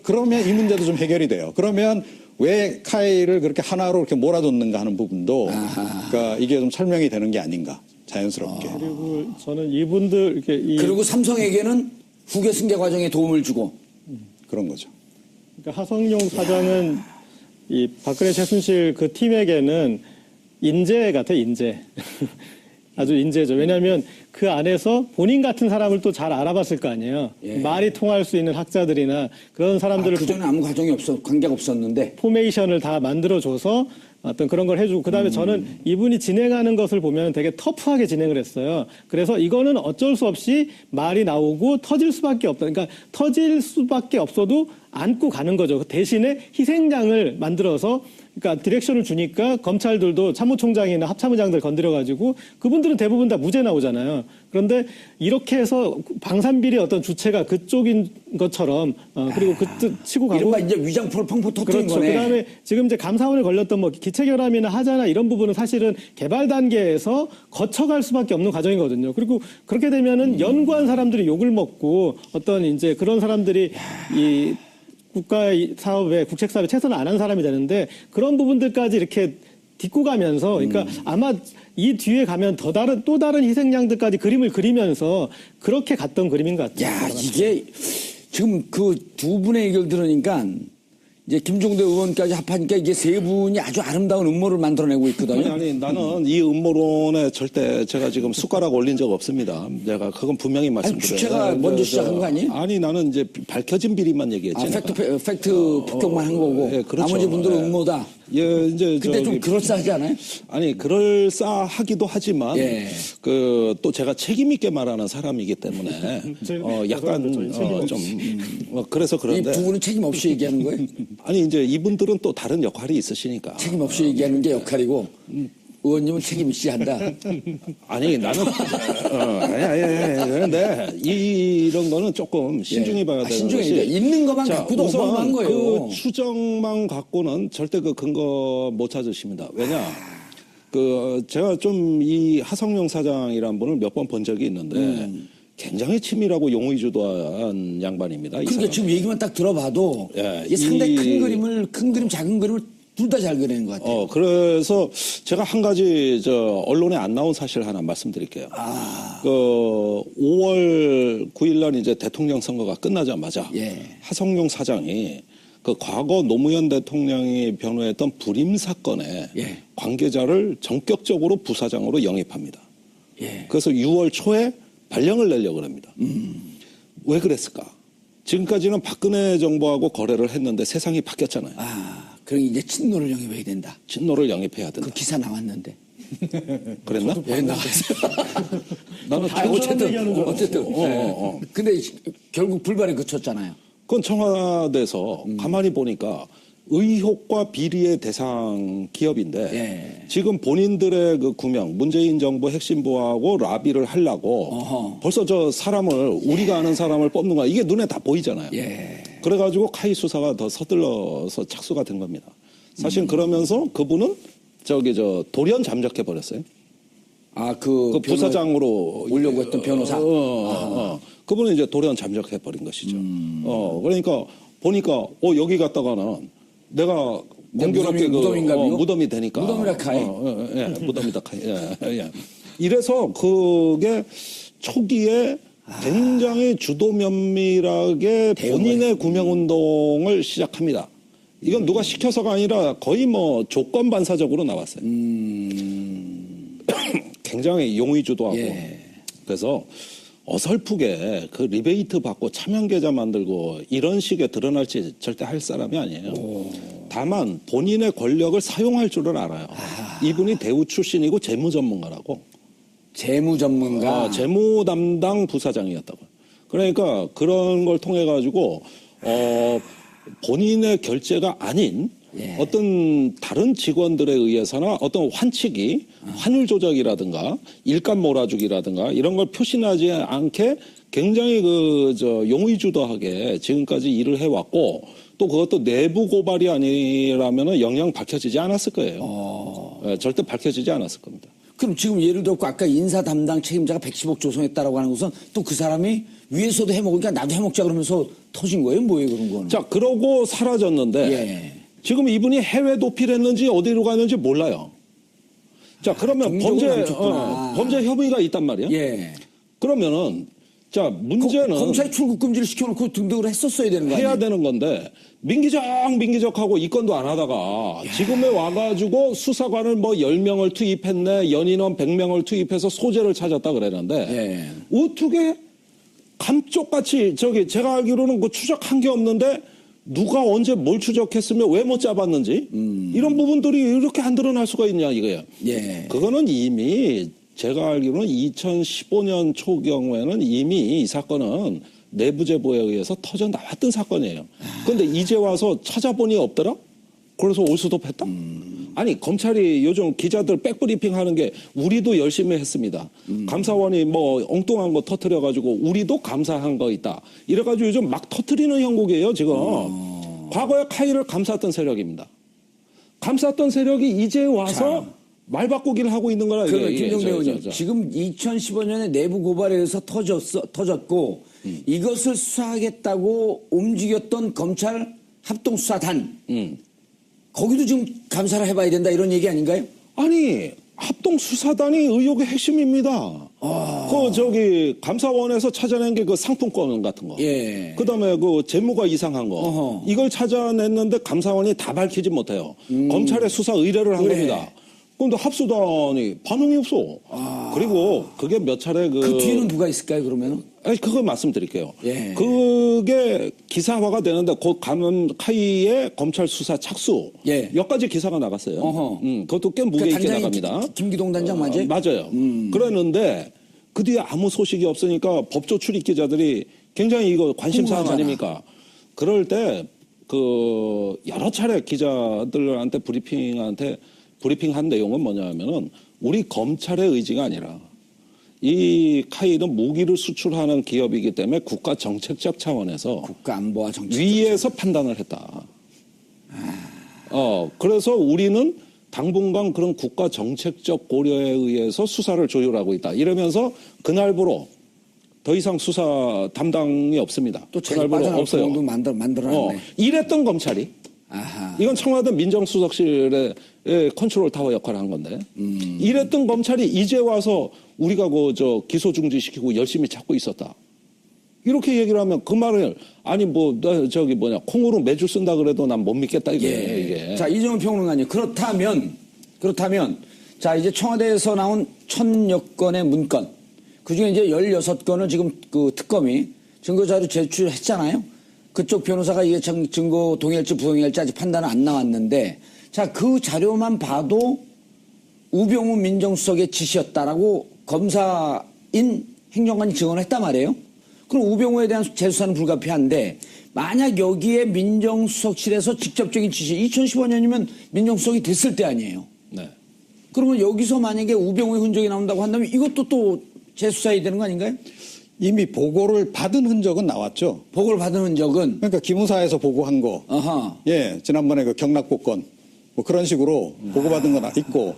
그러면 이 문제도 좀 해결이 돼요. 그러면 왜 카이를 그렇게 하나로 이렇게 몰아줬는가 하는 부분도 그러니까 이게 좀 설명이 되는 게 아닌가 자연스럽게. 그리고 저는 이분들 이렇게 그리고 삼성에게는 후계 승계 과정에 도움을 주고 그런 거죠. 그러니까 하성룡 사장은 이 박근혜 최순실 그 팀에게는 인재 같아, 인재. 아주 인재죠. 왜냐하면 그 안에서 본인 같은 사람을 또 잘 알아봤을 거 아니에요. 말이 통할 수 있는 학자들이나 그런 사람들을 그전에 아무 관계가 없었는데. 포메이션을 다 만들어줘서 어떤 그런 걸 해주고 그다음에 저는 이분이 진행하는 것을 보면 되게 터프하게 진행을 했어요. 그래서 이거는 어쩔 수 없이 말이 나오고 터질 수밖에 없다. 그러니까 터질 수밖에 없어도 안고 가는 거죠. 대신에 희생양을 만들어서 그러니까 디렉션을 주니까 검찰들도 참모총장이나 합참의장들 건드려가지고 그분들은 대부분 다 무죄 나오잖아요. 그런데 이렇게 해서 방산비리 어떤 주체가 그쪽인 것처럼 그리고 그 뜻 치고 가고 이른바 이제 위장포를 펑펑 터뜨린 그렇죠. 거네. 그다음에 지금 이제 감사원에 걸렸던 뭐 기체결함이나 하자나 이런 부분은 사실은 개발 단계에서 거쳐갈 수밖에 없는 과정이거든요. 그리고 그렇게 되면은 연구한 사람들이 욕을 먹고 어떤 이제 그런 사람들이 이 국가 사업에 국책 사업에 최선을 안 한 사람이 되는데 그런 부분들까지 이렇게 딛고 가면서 그러니까 아마 이 뒤에 가면 또 다른 희생양들까지 그림을 그리면서 그렇게 갔던 그림인 것 같아요. 야, 이게 지금 그 두 분의 얘기를 들으니까 이제 김종대 의원까지 합하니까 이게 세 분이 아주 아름다운 음모를 만들어내고 있거든요. 아니 나는 이 음모론에 절대 제가 지금 숟가락 올린 적 없습니다. 내가 그건 분명히 말씀드려요. 주체가 먼저 시작한 거 아니에요? 아니 나는 이제 밝혀진 비리만 얘기했지. 팩트 폭격만 한 거고 예, 그렇죠. 나머지 분들은 예. 음모다. 예, 이제 근데 좀 그럴싸하지 않아요? 아니 그럴싸하기도 하지만 예. 그 또 제가 책임 있게 말하는 사람이기 때문에 약간 좀 그래서 이 그런데 두 분은 책임 없이 얘기하는 거예요? 아니 이제 이분들은 또 다른 역할이 있으시니까 책임 없이 얘기하는 게 역할이고 의원님은 책임 있이 한다. 아니 나는 아니 그런데 이런 거는 조금 신중히 봐야 되는 신중히 것이 있는 것만 갖고도 우선 어마어마한 거예요. 그 추정만 갖고는 절대 그 근거 못 찾으십니다. 왜냐? 그 제가 좀 이 하성룡 사장이란 분을 몇 번 본 적이 있는데 굉장히 치밀하고 용의주도한 양반입니다. 이 그러니까 사람은. 지금 얘기만 딱 들어봐도 예, 이게 상당히 이- 큰 그림, 작은 그림을 둘 다 잘 그리는 것 같아요. 그래서 제가 한 가지 언론에 안 나온 사실 하나 말씀드릴게요. 그 5월 9일 날 이제 대통령 선거가 끝나자마자 예. 하성룡 사장이 그 과거 노무현 대통령이 변호했던 불임 사건에 예. 관계자를 전격적으로 부사장으로 영입합니다. 예. 그래서 6월 초에 발령을 내려고 합니다. 왜 그랬을까? 지금까지는 박근혜 정부하고 거래를 했는데 세상이 바뀌었잖아요. 그럼 이제 친노를 영입해야 된다. 친노를 영입해야 된다. 그 기사 나왔는데. 그랬나? 예, 나왔어요. 나는 어쨌든. 예. 근데 결국 불발에 그쳤잖아요. 그건 청와대에서 가만히 보니까 의혹과 비리의 대상 기업인데 예. 지금 본인들의 그 구명 문재인 정부 핵심부하고 라비를 하려고 벌써 저 사람을 우리가 아는 사람을 뽑는 거야. 이게 눈에 다 보이잖아요. 예. 그래가지고 카이 수사가 더 서둘러서 착수가 된 겁니다. 사실 그러면서 그분은 돌연 잠적해 버렸어요. 그 부사장으로 오려고 했던 변호사. 그분은 이제 돌연 잠적해 버린 것이죠. 그러니까 보니까 여기 갔다가는 내가 공교롭게 무덤이 되니까. 무덤이라 카이. 무덤이다 카이. 예. 이래서 그게 초기에 굉장히 주도 면밀하게 본인의 구명운동을 시작합니다. 이건 누가 시켜서가 아니라 거의 뭐 조건 반사적으로 나왔어요. 굉장히 용의주도하고. 예. 그래서 어설프게 그 리베이트 받고 차명 계좌 만들고 이런 식의 드러날지 절대 할 사람이 아니에요. 다만 본인의 권력을 사용할 줄은 알아요. 이분이 대우 출신이고 재무 전문가라고. 재무 전문가. 재무 담당 부사장이었다고. 그러니까 그런 걸 통해 가지고 본인의 결제가 아닌 어떤 다른 직원들에 의해서나 어떤 환치기, 환율 조작이라든가 일감 몰아주기라든가 이런 걸 표시나지 않게 굉장히 용의주도하게 지금까지 일을 해왔고 또 그것도 내부 고발이 아니라면 영영 밝혀지지 않았을 거예요. 절대 밝혀지지 않았을 겁니다. 그럼 지금 예를 들어 아까 인사 담당 책임자가 110억 조성했다라고 하는 것은 또 그 사람이 위에서도 해먹으니까 나도 해먹자 그러면서 터진 거예요? 뭐예요 그런 거는? 자, 그러고 사라졌는데 예. 지금 이분이 해외 도피를 했는지 어디로 갔는지 몰라요. 자, 그러면 종적을 감췄구나. 범죄 혐의가 있단 말이에요. 예. 그러면은 자, 문제는 검찰이 출국 금지를 시켜놓고 등등을 했었어야 되는 거 아니에요? 해야 되는 건데 민기적하고 이건도 안 하다가 지금에 와가지고 수사관을 뭐 10명을 투입했네, 연인원 100명을 투입해서 소재를 찾았다 그랬는데 어떻게 감쪽같이 제가 알기로는 그 추적한 게 없는데 누가 언제 뭘 추적했으면 왜 못 잡았는지 이런 부분들이 이렇게 안 드러날 수가 있냐 이거예요. 그거는 이미 제가 알기로는 2015년 초 경우에는 이미 이 사건은 내부 제보에 의해서 터져 나왔던 사건이에요. 그런데 이제 와서 찾아보니 없더라? 그래서 올수도했다? 아니 검찰이 요즘 기자들 백브리핑 하는 게 우리도 열심히 했습니다. 감사원이 뭐 엉뚱한 거 터트려가지고 우리도 감사한 거 있다. 이래가지고 요즘 막 터트리는 형국이에요 지금. 과거에 카이를 감쌌던 세력입니다. 감쌌던 세력이 이제 와서 말 바꾸기를 하고 있는 거라. 그러면 김종대 의원님 지금 2015년에 내부 고발에 의해서 터졌고 이것을 수사하겠다고 움직였던 검찰 합동수사단 거기도 지금 감사를 해봐야 된다 이런 얘기 아닌가요? 아니 합동수사단이 의혹의 핵심입니다. 감사원에서 찾아낸 게 그 상품권 같은 거. 그다음에 그 재무가 이상한 거. 이걸 찾아냈는데 감사원이 다 밝히지 못해요. 검찰에 수사 의뢰를 한 겁니다. 그런데 합수단이 반응이 없어. 그리고 그게 몇 차례 그 뒤에는 누가 있을까요, 그러면? 아니, 그거 말씀드릴게요. 그게 기사화가 되는데 곧 가면 카이의 검찰 수사 착수. 여기까지 기사가 나갔어요. 그것도 꽤 무게 있게 나갑니다. 김기동 단장 맞아요? 맞아요. 그랬는데 그 뒤에 아무 소식이 없으니까 법조 출입 기자들이 굉장히 이거 관심사항 아닙니까? 그럴 때 여러 차례 기자들한테 브리핑한 내용은 뭐냐면은 우리 검찰의 의지가 아니라 이 카이는 무기를 수출하는 기업이기 때문에 국가 정책적 차원에서 국가 안보와 정책 위에서 판단을 했다. 그래서 우리는 당분간 그런 국가 정책적 고려에 의해서 수사를 조율하고 있다. 이러면서 그날부로 더 이상 수사 담당이 없습니다. 또 그날부로 없어요. 만들어놨네. 이랬던 검찰이 이건 청와대 민정수석실의 컨트롤 타워 역할을 한 건데 이랬던 검찰이 이제 와서 우리가 기소 중지시키고 열심히 찾고 있었다. 이렇게 얘기를 하면 그 말을 콩으로 매주 쓴다 그래도 난 못 믿겠다 이게. 자, 이정훈 평론가님 그렇다면 자, 이제 청와대에서 나온 1000여 건의 문건 그중에 이제 16건을 지금 그 특검이 증거자료 제출했잖아요. 그쪽 변호사가 이게 증거 동의할지 부동의할지 아직 판단은 안 나왔는데 자, 그 자료만 봐도 우병우 민정수석의 지시였다라고 검사인 행정관이 증언을 했단 말이에요. 그럼 우병우에 대한 재수사는 불가피한데 만약 여기에 민정수석실에서 직접적인 지시 2015년이면 민정수석이 됐을 때 아니에요. 그러면 여기서 만약에 우병우의 흔적이 나온다고 한다면 이것도 또 재수사해야 되는 거 아닌가요? 이미 보고를 받은 흔적은 나왔죠. 보고를 받은 흔적은? 그러니까 기무사에서 보고한 거. 지난번에 그 경락고건 뭐 그런 식으로 보고받은 건 있고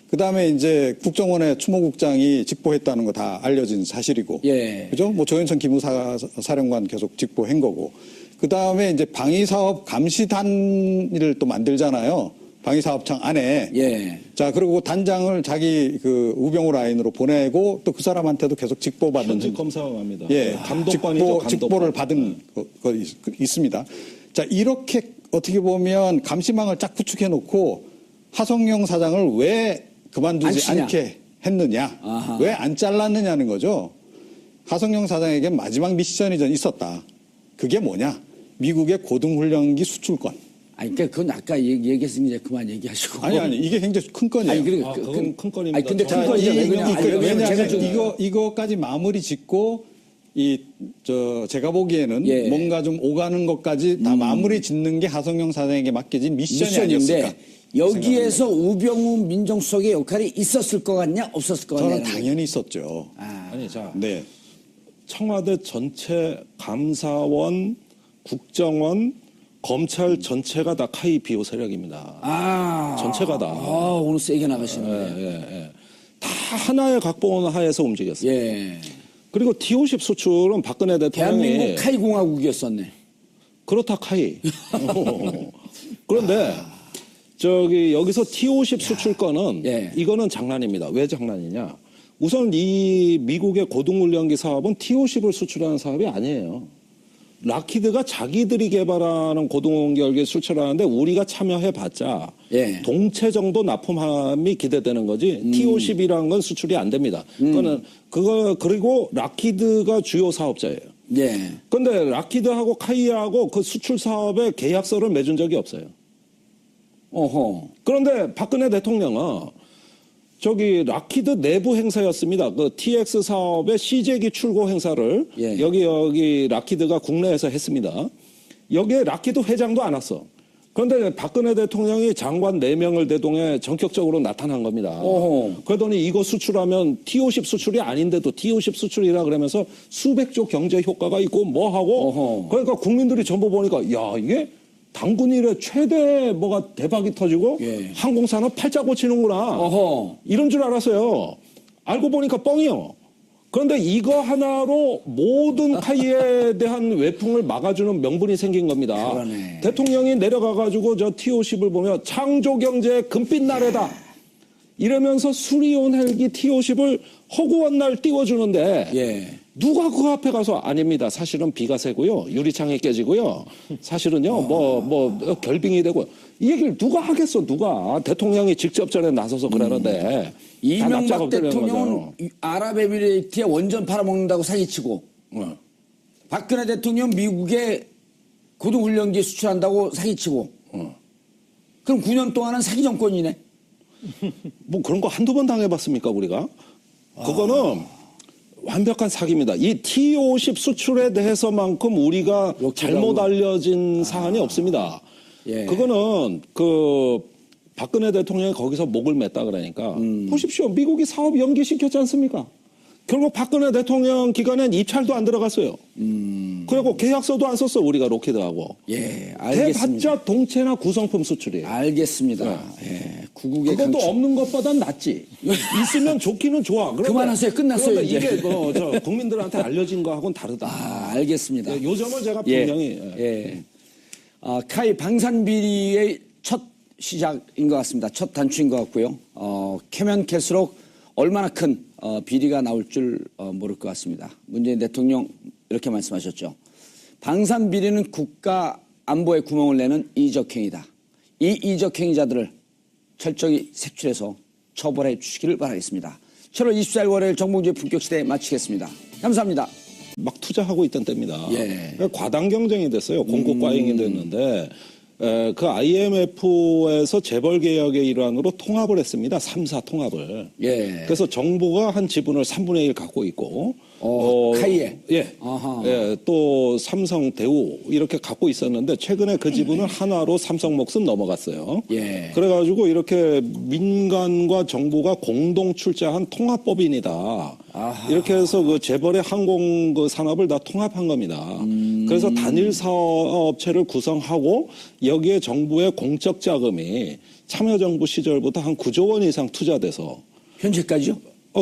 그다음에 이제 국정원의 추모국장이 직보했다는 거 다 알려진 사실이고. 그죠? 뭐 조현천 기무사령관 계속 직보한 거고. 그다음에 이제 방위사업 감시단을 또 만들잖아요. 방위사업청 안에. 자, 그리고 단장을 자기 그 우병우 라인으로 보내고 또 그 사람한테도 계속 직보받은. 현직 검사가 합니다. 감독관이죠. 직보를 받은 거 있습니다. 자, 이렇게 어떻게 보면 감시망을 쫙 구축해 놓고 하성룡 사장을 왜 그만두지 않게 했느냐. 왜 안 잘랐느냐는 거죠. 하성룡 사장에게 마지막 미션이 있었다. 그게 뭐냐. 미국의 고등훈련기 수출권. 그러니까 그건 아까 얘기했으니 이제 그만 얘기하시고. 아니 이게 굉장히 큰 건이에요. 그건 큰 건입니다. 근데 큰 건이죠. 왜냐하면 이거까지 마무리 짓고 제가 보기에는 뭔가 좀 오가는 것까지 다 마무리 짓는 게 하성룡 사장에게 맡겨진 미션이 아니었을까. 여기에서 우병우 민정수석의 역할이 있었을 것 같냐 없었을 것 같냐. 저는 당연히 있었죠. 청와대 전체 감사원, 국정원, 검찰 전체가 다 카이 비호 세력입니다. 전체가 다. 오늘 세게 나가시네. 다 하나의 각본 하에서 움직였어요. 그리고 T50 수출은 박근혜 대통령이 대한민국 카이 공화국이었었네. 그렇다 카이. 그런데 여기서 T50 수출권은 이거는 장난입니다. 왜 장난이냐? 우선 이 미국의 고등훈련기 사업은 T-50을 수출하는 사업이 아니에요. 락히드가 자기들이 개발하는 고등훈련기 수출하는데 우리가 참여해봤자 예. 동체 정도 납품함이 기대되는 거지 T-50이라는 건 수출이 안 됩니다. 그리고 락히드가 주요 사업자예요. 예. 그런데 락히드하고 카이하고 그 수출 사업에 계약서를 맺은 적이 없어요. 어허. 그런데 박근혜 대통령은 저기 락히드 내부 행사였습니다. 그 TX 사업의 시제기 출고 행사를 예. 여기 락히드가 국내에서 했습니다. 여기에 락히드 회장도 안 왔어. 그런데 박근혜 대통령이 장관 4명을 대동해 전격적으로 나타난 겁니다. 어허. 그러더니 이거 수출하면 T-50 수출이 아닌데도 T-50 수출이라 그러면서 수백조 경제 효과가 있고 뭐 하고 어허. 그러니까 국민들이 전부 보니까 야 이게 당군 이래 최대 뭐가 대박이 터지고 예. 항공산업 팔자 고치는구나. 어허. 이런 줄 알았어요. 알고 보니까 뻥이요. 그런데 이거 하나로 모든 카이에 대한 외풍을 막아주는 명분이 생긴 겁니다. 그러네. 대통령이 내려가가지고 저 T-50을 보면 창조경제의 금빛 나래다. 이러면서 수리온 헬기 T-50을 허구한 날 띄워주는데 예. 누가 그 앞에 가서 아닙니다. 사실은 비가 새고요. 유리창이 깨지고요. 사실은요. 결빙이 되고 이 얘기를 누가 하겠어. 누가. 대통령이 직접 전에 나서서 그러는데. 이명박 대통령은 아랍에미레이트에 원전 팔아먹는다고 사기치고 박근혜 대통령 미국에 고등훈련기 수출한다고 사기치고 그럼 9년 동안은 사기 정권이네. 뭐 그런 거 한두 번 당해봤습니까 우리가? 그거는 완벽한 사기입니다. 이 T-50 수출에 대해서만큼 우리가 잘못 알려진 사안이 없습니다. 예. 그거는 박근혜 대통령이 거기서 목을 맸다 그러니까 보십시오. 미국이 사업 연기시켰지 않습니까? 결국 박근혜 대통령 기간엔 입찰도 안 들어갔어요. 그리고 계약서도 안 썼어 우리가 로키드하고. 예, 알겠습니다. 대봤자 동체나 구성품 수출이에요. 알겠습니다. 예, 구국의 그것도 강추. 없는 것보단 낫지. 있으면 좋기는 좋아. 그만하세요. 끝났어요, 그런데 이제. 이게 저 국민들한테 알려진 거하고는 다르다. 알겠습니다. 요 점을 제가 예, 분명히. 예. 카이 방산 비리의 첫 시작인 것 같습니다. 첫 단추인 것 같고요. 캐면 캘수록 얼마나 큰 비리가 나올 줄 모를 것 같습니다. 문재인 대통령 이렇게 말씀하셨죠. 방산 비리는 국가 안보에 구멍을 내는 이적행위다. 이 이적행위자들을 철저히 색출해서 처벌해 주시기를 바라겠습니다. 7월 24일 월요일 정봉주의 품격시대 마치겠습니다. 감사합니다. 막 투자하고 있던 때입니다. 예. 그러니까 과당 경쟁이 됐어요. 공급 과잉이 됐는데 그 IMF에서 재벌 개혁의 일환으로 통합을 했습니다. 3사 통합을. 예. 그래서 정부가 한 지분을 3분의 1 갖고 있고 카이에. 예. 아하. 예. 또 삼성, 대우 이렇게 갖고 있었는데 최근에 그 지분을 하나로 삼성 몫은 넘어갔어요. 예. 그래가지고 이렇게 민간과 정부가 공동 출자한 통합법인이다. 아하. 이렇게 해서 그 재벌의 항공 그 산업을 다 통합한 겁니다. 그래서 단일 사업체를 구성하고 여기에 정부의 공적 자금이 참여정부 시절부터 한 9조 원 이상 투자돼서 현재까지요?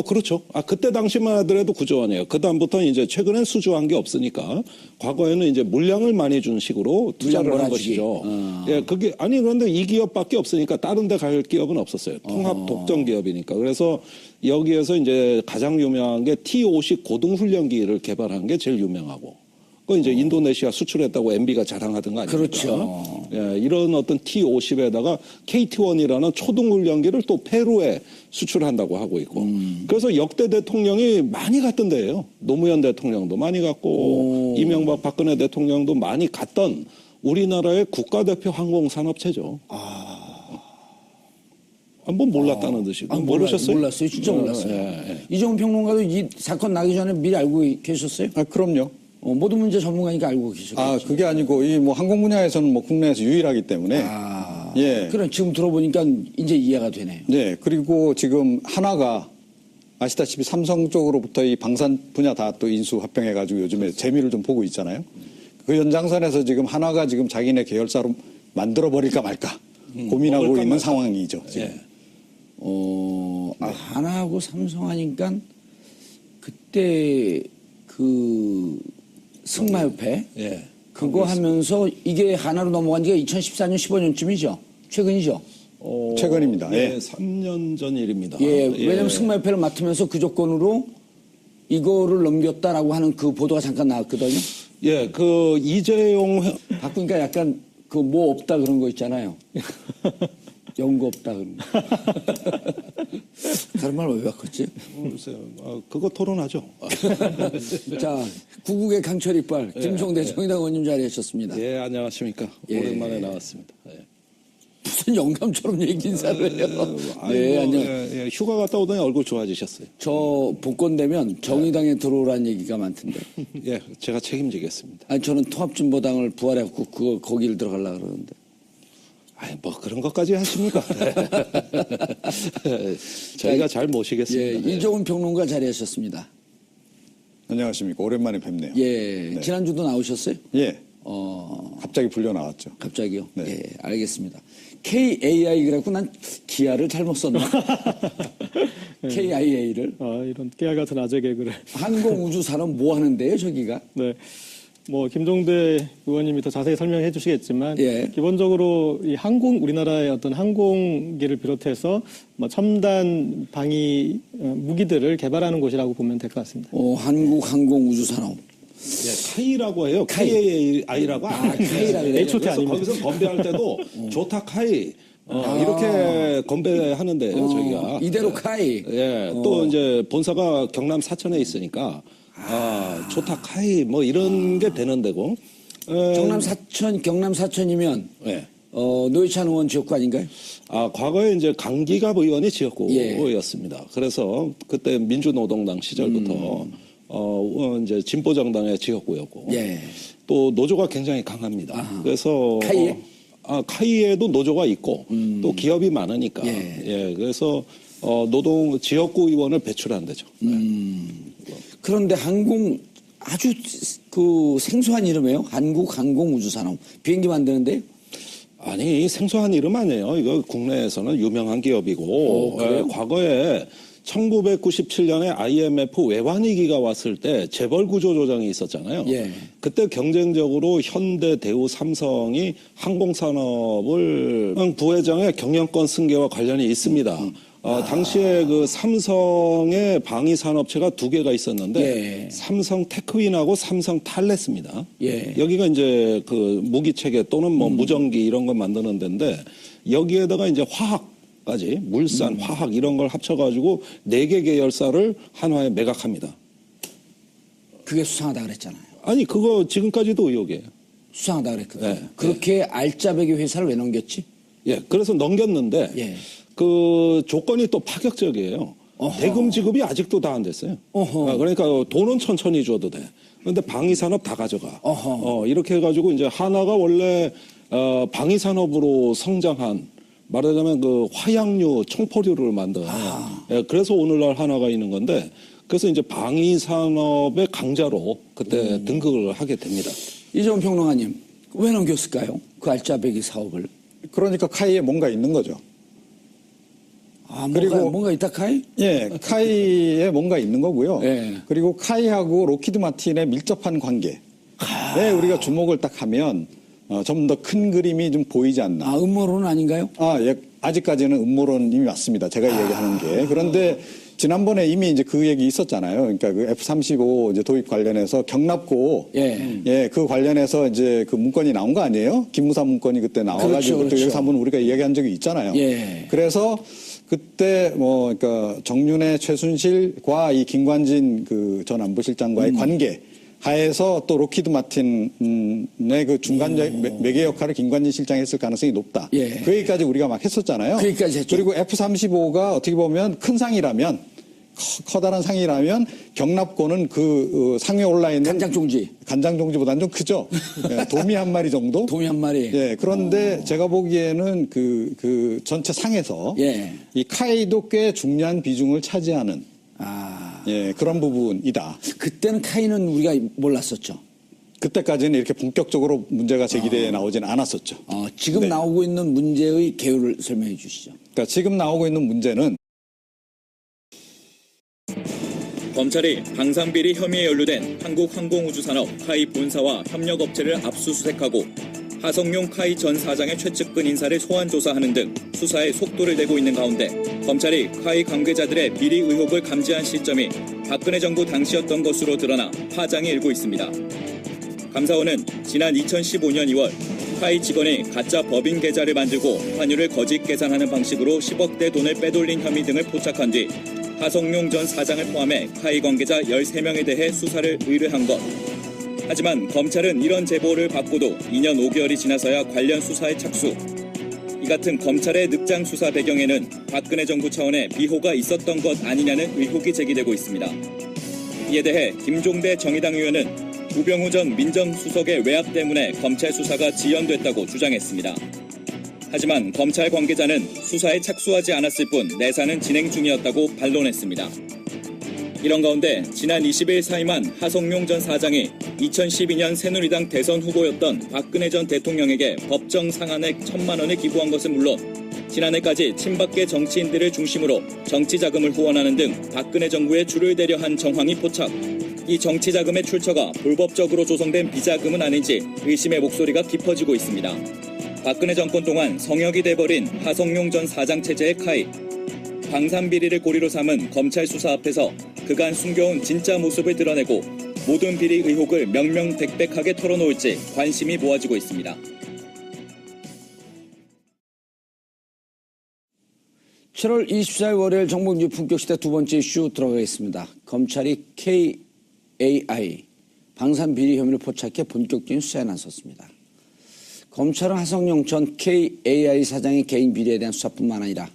그렇죠. 그때 당시만 하더라도 9조 원이에요. 그다음부터는 이제 최근엔 수주한 게 없으니까 과거에는 이제 물량을 많이 준 식으로 투자를 한 몰아주기. 것이죠. 예, 그런데 이 기업밖에 없으니까 다른 데 갈 기업은 없었어요. 통합 독점 기업이니까. 그래서 여기에서 이제 가장 유명한 게 T-50 고등훈련기를 개발한 게 제일 유명하고. 그 이제 인도네시아 수출했다고 MB가 자랑하던 거 아닙니까? 그렇죠. 예, 이런 어떤 T-50에다가 KT-1이라는 초등훈련기를 또 페루에 수출한다고 하고 있고. 그래서 역대 대통령이 많이 갔던 데예요. 노무현 대통령도 많이 갔고 이명박 박근혜 대통령도 많이 갔던 우리나라의 국가대표 항공산업체죠. 한번 몰랐다는 듯이. 모르셨어요? 몰랐어요. 진짜 몰랐어요. 예. 이종훈 평론가도 이 사건 나기 전에 미리 알고 계셨어요? 그럼요. 모든 문제 전문가니까 알고 계셨겠죠. 그게 아니고 이 뭐 항공 분야에서는 뭐 국내에서 유일하기 때문에. 예. 그럼 지금 들어보니까 이제 이해가 되네요. 네. 그리고 지금 하나가 아시다시피 삼성 쪽으로부터 이 방산 분야 다 또 인수 합병해가지고 요즘에 재미를 좀 보고 있잖아요. 그 연장선에서 지금 하나가 지금 자기네 계열사로 만들어버릴까 말까 고민하고 있는 상황이죠. 지금. 예. 하나하고 삼성 하니까 그때 승마협회 예. 그거 하면서 이게 하나로 넘어간 지가 2014년 15년쯤이죠. 최근이죠. 최근입니다. 예, 예. 3년 전 일입니다. 예, 왜냐하면 승마협회를 맡으면서 그 조건으로 이거를 넘겼다라고 하는 그 보도가 잠깐 나왔거든요. 예, 그 이재용 바꾸니까 약간 그 뭐 없다 그런 거 있잖아요. 연구 없다 그런 거. 다른 말 왜 바꿨지? 글쎄요. 그거 토론하죠. 자, 구국의 강철 이빨 김성대 정의당 의원님 자리하셨습니다. 예, 안녕하십니까. 예. 오랜만에 나왔습니다. 예. 무슨 영감처럼 얘기 인사를 해요. 네, 아이고, 안녕. 예, 휴가 갔다 오더니 얼굴 좋아지셨어요. 저 복권 되면 정의당에 들어오라는 얘기가 많던데. 예, 제가 책임지겠습니다. 아니 저는 통합진보당을 부활해갖고 그거 거기를 들어가려고 그러는데. 아이, 뭐 그런 것까지 하십니까? 저희가 잘 모시겠습니다. 예, 이종훈 평론가 자리하셨습니다. 안녕하십니까. 오랜만에 뵙네요. 예, 지난주도 나오셨어요? 예. 갑자기 불려 나왔죠. 갑자기요? 네. 예, 알겠습니다. KAI 그래갖고 난 기아를 잘못 썼나? KIA를. 이런 깨알 같은 아재 개그를. 항공우주산업 뭐 하는데요, 저기가? 네. 뭐 김종대 의원님이 더 자세히 설명해 주시겠지만 예. 기본적으로 이 우리나라의 어떤 항공기를 비롯해서 뭐 첨단 방위 무기들을 개발하는 곳이라고 보면 될 것 같습니다. 한국항공우주산업. 예, 카이라고 해요. 카이. KAI라고. 카이라 그래요? H.O.T. 그래서 아닙니다. 거기서 건배할 때도 조타 카이 이렇게 건배하는데요, 저희가. 이대로 카이. 예, 또 이제 본사가 경남 사천에 있으니까 조타 카이 뭐 이런 게 되는 데고. 경남 사천이면 예. 노회찬 의원 지역구 아닌가요? 과거에 이제 강기갑 의원이 예. 지역구였습니다. 그래서 그때 민주노동당 시절부터 이제 진보정당의 지역구였고. 예. 또 노조가 굉장히 강합니다. 그래서 카이에? 카이에도 노조가 있고 또 기업이 많으니까. 예. 그래서 지역구 의원을 배출한 데죠. 그런데 아주 그 생소한 이름이에요. 한국항공우주산업. 비행기 만드는데 아니 생소한 이름 아니에요. 이거 국내에서는 유명한 기업이고 그래요? 과거에 1997년에 IMF 외환위기가 왔을 때 재벌 구조 조정이 있었잖아요. 예. 그때 경쟁적으로 현대, 대우, 삼성이 항공산업을 부회장의 경영권 승계와 관련이 있습니다. 당시에 그 삼성의 방위산업체가 두 개가 있었는데 예. 삼성 테크윈하고 삼성 탈레스입니다. 예. 여기가 이제 그 무기체계 또는 뭐 무전기 이런 걸 만드는 데인데 여기에다가 이제 화학까지 물산, 화학 이런 걸 합쳐가지고 4개 계열사를 한화에 매각합니다. 그게 수상하다 그랬잖아요. 아니 그거 지금까지도 의혹이에요. 수상하다 그랬거든요. 네. 그렇게 알짜배기 회사를 왜 넘겼지? 예, 그래서 넘겼는데 예. 그 조건이 또 파격적이에요. 대금 지급이 아직도 다 안 됐어요. 그러니까 돈은 천천히 줘도 돼. 그런데 방위산업 다 가져가. 이렇게 해가지고 이제 하나가 원래 방위산업으로 성장한 말하자면 그 화약류, 청포류를 만든. 예, 그래서 오늘날 하나가 있는 건데 그래서 이제 방위산업의 강자로 그때 등극을 하게 됩니다. 이종훈 평론가님, 왜 넘겼을까요? 그 알짜배기 사업을. 그러니까 카이에 뭔가 있는 거죠. 그리고 뭔가 있다 카이? 예, 카이에 뭔가 있는 거고요. 예. 그리고 카이하고 로키드 마틴의 밀접한 관계에 우리가 주목을 딱 하면 좀 더 큰 그림이 좀 보이지 않나. 음모론은 아닌가요? 예, 아직까지는 음모론이 맞습니다. 제가 얘기하는 게. 그런데 지난번에 이미 이제 그 얘기 있었잖아요. 그러니까 그 F-35 이제 도입 관련해서 경납고 그 관련해서 이제 그 문건이 나온 거 아니에요? 김무사 문건이 그때 나와가지고 그렇죠. 여기서 한번 우리가 얘기한 적이 있잖아요. 예. 그래서 그때 그러니까 정윤회, 최순실과 이 김관진 그 전 안보실장과의 관계 하에서 또 로키드 마틴의 그 중간 매개 역할을 김관진 실장이 했을 가능성이 높다. 예. 그 얘기까지 우리가 막 했었잖아요. 그 얘기까지 했죠. 그리고 F-35가 어떻게 보면 큰 상이라면 커다란 상이라면 경납고는 그 상에 올라 있는 간장종지보다는 좀 크죠. 예, 도미 한 마리 정도. 도미 한 마리. 예, 그런데 제가 보기에는 그 전체 상에서 이 카이도 꽤 중요한 비중을 차지하는 그런 부분이다. 그때는 카이는 우리가 몰랐었죠. 그때까지는 이렇게 본격적으로 문제가 제기되어 나오지는 않았었죠. 지금 나오고 있는 문제의 개요를 설명해 주시죠. 그러니까 지금 나오고 있는 문제는 검찰이 방산비리 혐의에 연루된 한국항공우주산업 카이 본사와 협력업체를 압수수색하고 하성룡 카이 전 사장의 최측근 인사를 소환 조사하는 등 수사에 속도를 내고 있는 가운데 검찰이 카이 관계자들의 비리 의혹을 감지한 시점이 박근혜 정부 당시였던 것으로 드러나 파장이 일고 있습니다. 감사원은 지난 2015년 2월 카이 직원이 가짜 법인 계좌를 만들고 환율을 거짓 계산하는 방식으로 10억대 돈을 빼돌린 혐의 등을 포착한 뒤 하성룡 전 사장을 포함해 카이 관계자 13명에 대해 수사를 의뢰한 것. 하지만 검찰은 이런 제보를 받고도 2년 5개월이 지나서야 관련 수사에 착수. 이 같은 검찰의 늑장 수사 배경에는 박근혜 정부 차원의 비호가 있었던 것 아니냐는 의혹이 제기되고 있습니다. 이에 대해 김종대 정의당 의원은 우병우 전 민정수석의 외압 때문에 검찰 수사가 지연됐다고 주장했습니다. 하지만 검찰 관계자는 수사에 착수하지 않았을 뿐 내사는 진행 중이었다고 반론했습니다. 이런 가운데 지난 20일 사임한 하성룡 전 사장이 2012년 새누리당 대선 후보였던 박근혜 전 대통령에게 법정 상한액 1,000만 원을 기부한 것은 물론 지난해까지 친박계 정치인들을 중심으로 정치자금을 후원하는 등 박근혜 정부의 줄을 대려 한 정황이 포착. 이 정치자금의 출처가 불법적으로 조성된 비자금은 아닌지 의심의 목소리가 깊어지고 있습니다. 박근혜 정권 동안 성역이 돼버린 하성룡 전 사장 체제의 카이. 방산비리를 고리로 삼은 검찰 수사 앞에서 그간 숨겨온 진짜 모습을 드러내고 모든 비리 의혹을 명명백백하게 털어놓을지 관심이 모아지고 있습니다. 7월 24일 월요일 정봉주 품격시대 두 번째 이슈 들어가겠습니다. 검찰이 KAI 방산비리 혐의를 포착해 본격적인 수사에 나섰습니다. 검찰은 하성룡 전 KAI 사장의 개인 비리에 대한 수사뿐만 아니라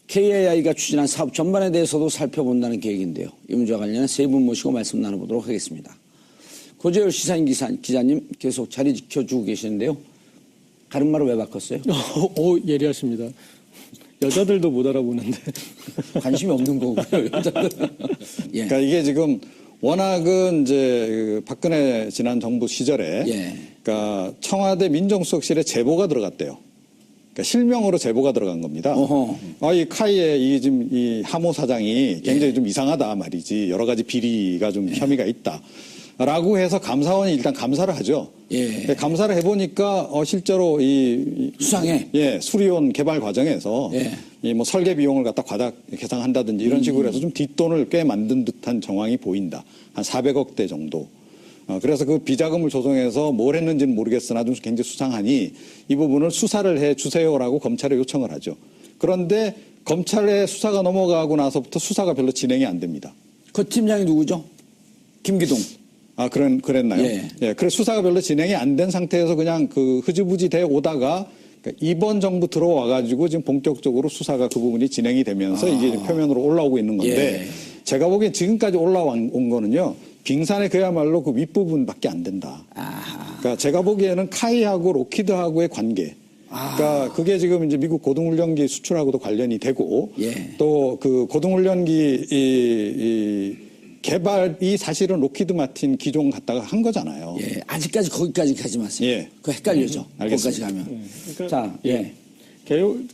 KAI가 추진한 사업 전반에 대해서도 살펴본다는 계획인데요. 이 문제와 관련해 세 분 모시고 말씀 나눠보도록 하겠습니다. 고재열 시사인 기자님 계속 자리 지켜주고 계시는데요. 가름말을 왜 바꿨어요? 예리하십니다. 여자들도 못 알아보는데. 관심이 없는 거고요. 여자들. 예. 그러니까 이게 지금 워낙은 이제 그 박근혜 지난 정부 시절에 예. 그러니까 청와대 민정수석실에 제보가 들어갔대요. 그러니까 실명으로 제보가 들어간 겁니다. 이 카이의 지금 이 하모 사장이 굉장히 좀 이상하다 말이지. 여러 가지 비리가 좀 혐의가 있다. 라고 해서 감사원이 일단 감사를 하죠. 예. 감사를 해보니까 실제로 수상해. 수리온 개발 과정에서 이 뭐 설계 비용을 갖다 과다 계상한다든지 이런 식으로 해서 좀 뒷돈을 꽤 만든 듯한 정황이 보인다. 한 400억대 정도. 그래서 그 비자금을 조성해서 뭘 했는지는 모르겠으나 좀 굉장히 수상하니 이 부분을 수사를 해 주세요라고 검찰에 요청을 하죠. 그런데 검찰에 수사가 넘어가고 나서부터 수사가 별로 진행이 안 됩니다. 그 팀장이 누구죠? 김기동. 그랬나요? 예. 그래서 수사가 별로 진행이 안 된 상태에서 그냥 그 흐지부지 돼 오다가 그러니까 이번 정부 들어와가지고 지금 본격적으로 수사가 그 부분이 진행이 되면서 이게 표면으로 올라오고 있는 건데 제가 보기엔 지금까지 올라온 거는요. 빙산의 그야말로 그 윗부분밖에 안 된다. 그러니까 제가 보기에는 카이하고 로키드하고의 관계. 그러니까 그게 지금 이제 미국 고등훈련기 수출하고도 관련이 되고 또 그 고등훈련기 개발이 사실은 로키드 마틴 기종 갖다가 한 거잖아요. 예, 아직까지 거기까지 가지 마세요. 그거 헷갈려져. 거기까지 가면. 자,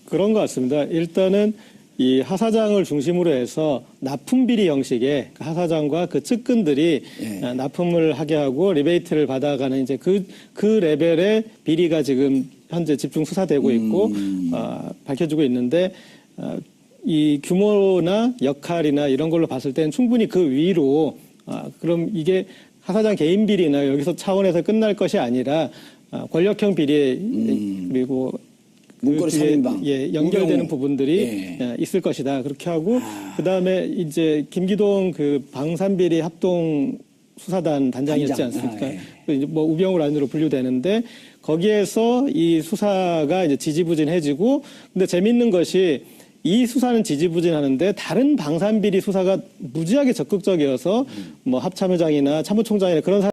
그런 것 같습니다. 일단은 이 하 사장을 중심으로 해서 납품 비리 형식의 하 사장과 그 측근들이 납품을 하게 하고 리베이트를 받아가는 이제 그 레벨의 비리가 지금 현재 집중 수사되고 있고 밝혀지고 있는데. 이 규모나 역할이나 이런 걸로 봤을 때는 충분히 그 위로 그럼 이게 하 사장 개인 비리나 여기서 차원에서 끝날 것이 아니라 권력형 비리 그리고 문거리 3인방 연결되는 부분들이 있을 것이다. 그렇게 하고 그다음에 이제 김기동 그 방산비리 합동 수사단 단장이었지 않습니까? 뭐 우병우 라인으로 분류되는데 거기에서 이 수사가 이제 지지부진해지고 근데 재밌는 것이 이 수사는 지지부진하는데 다른 방산비리 수사가 무지하게 적극적이어서 뭐 합참의장이나 참모총장이나 그런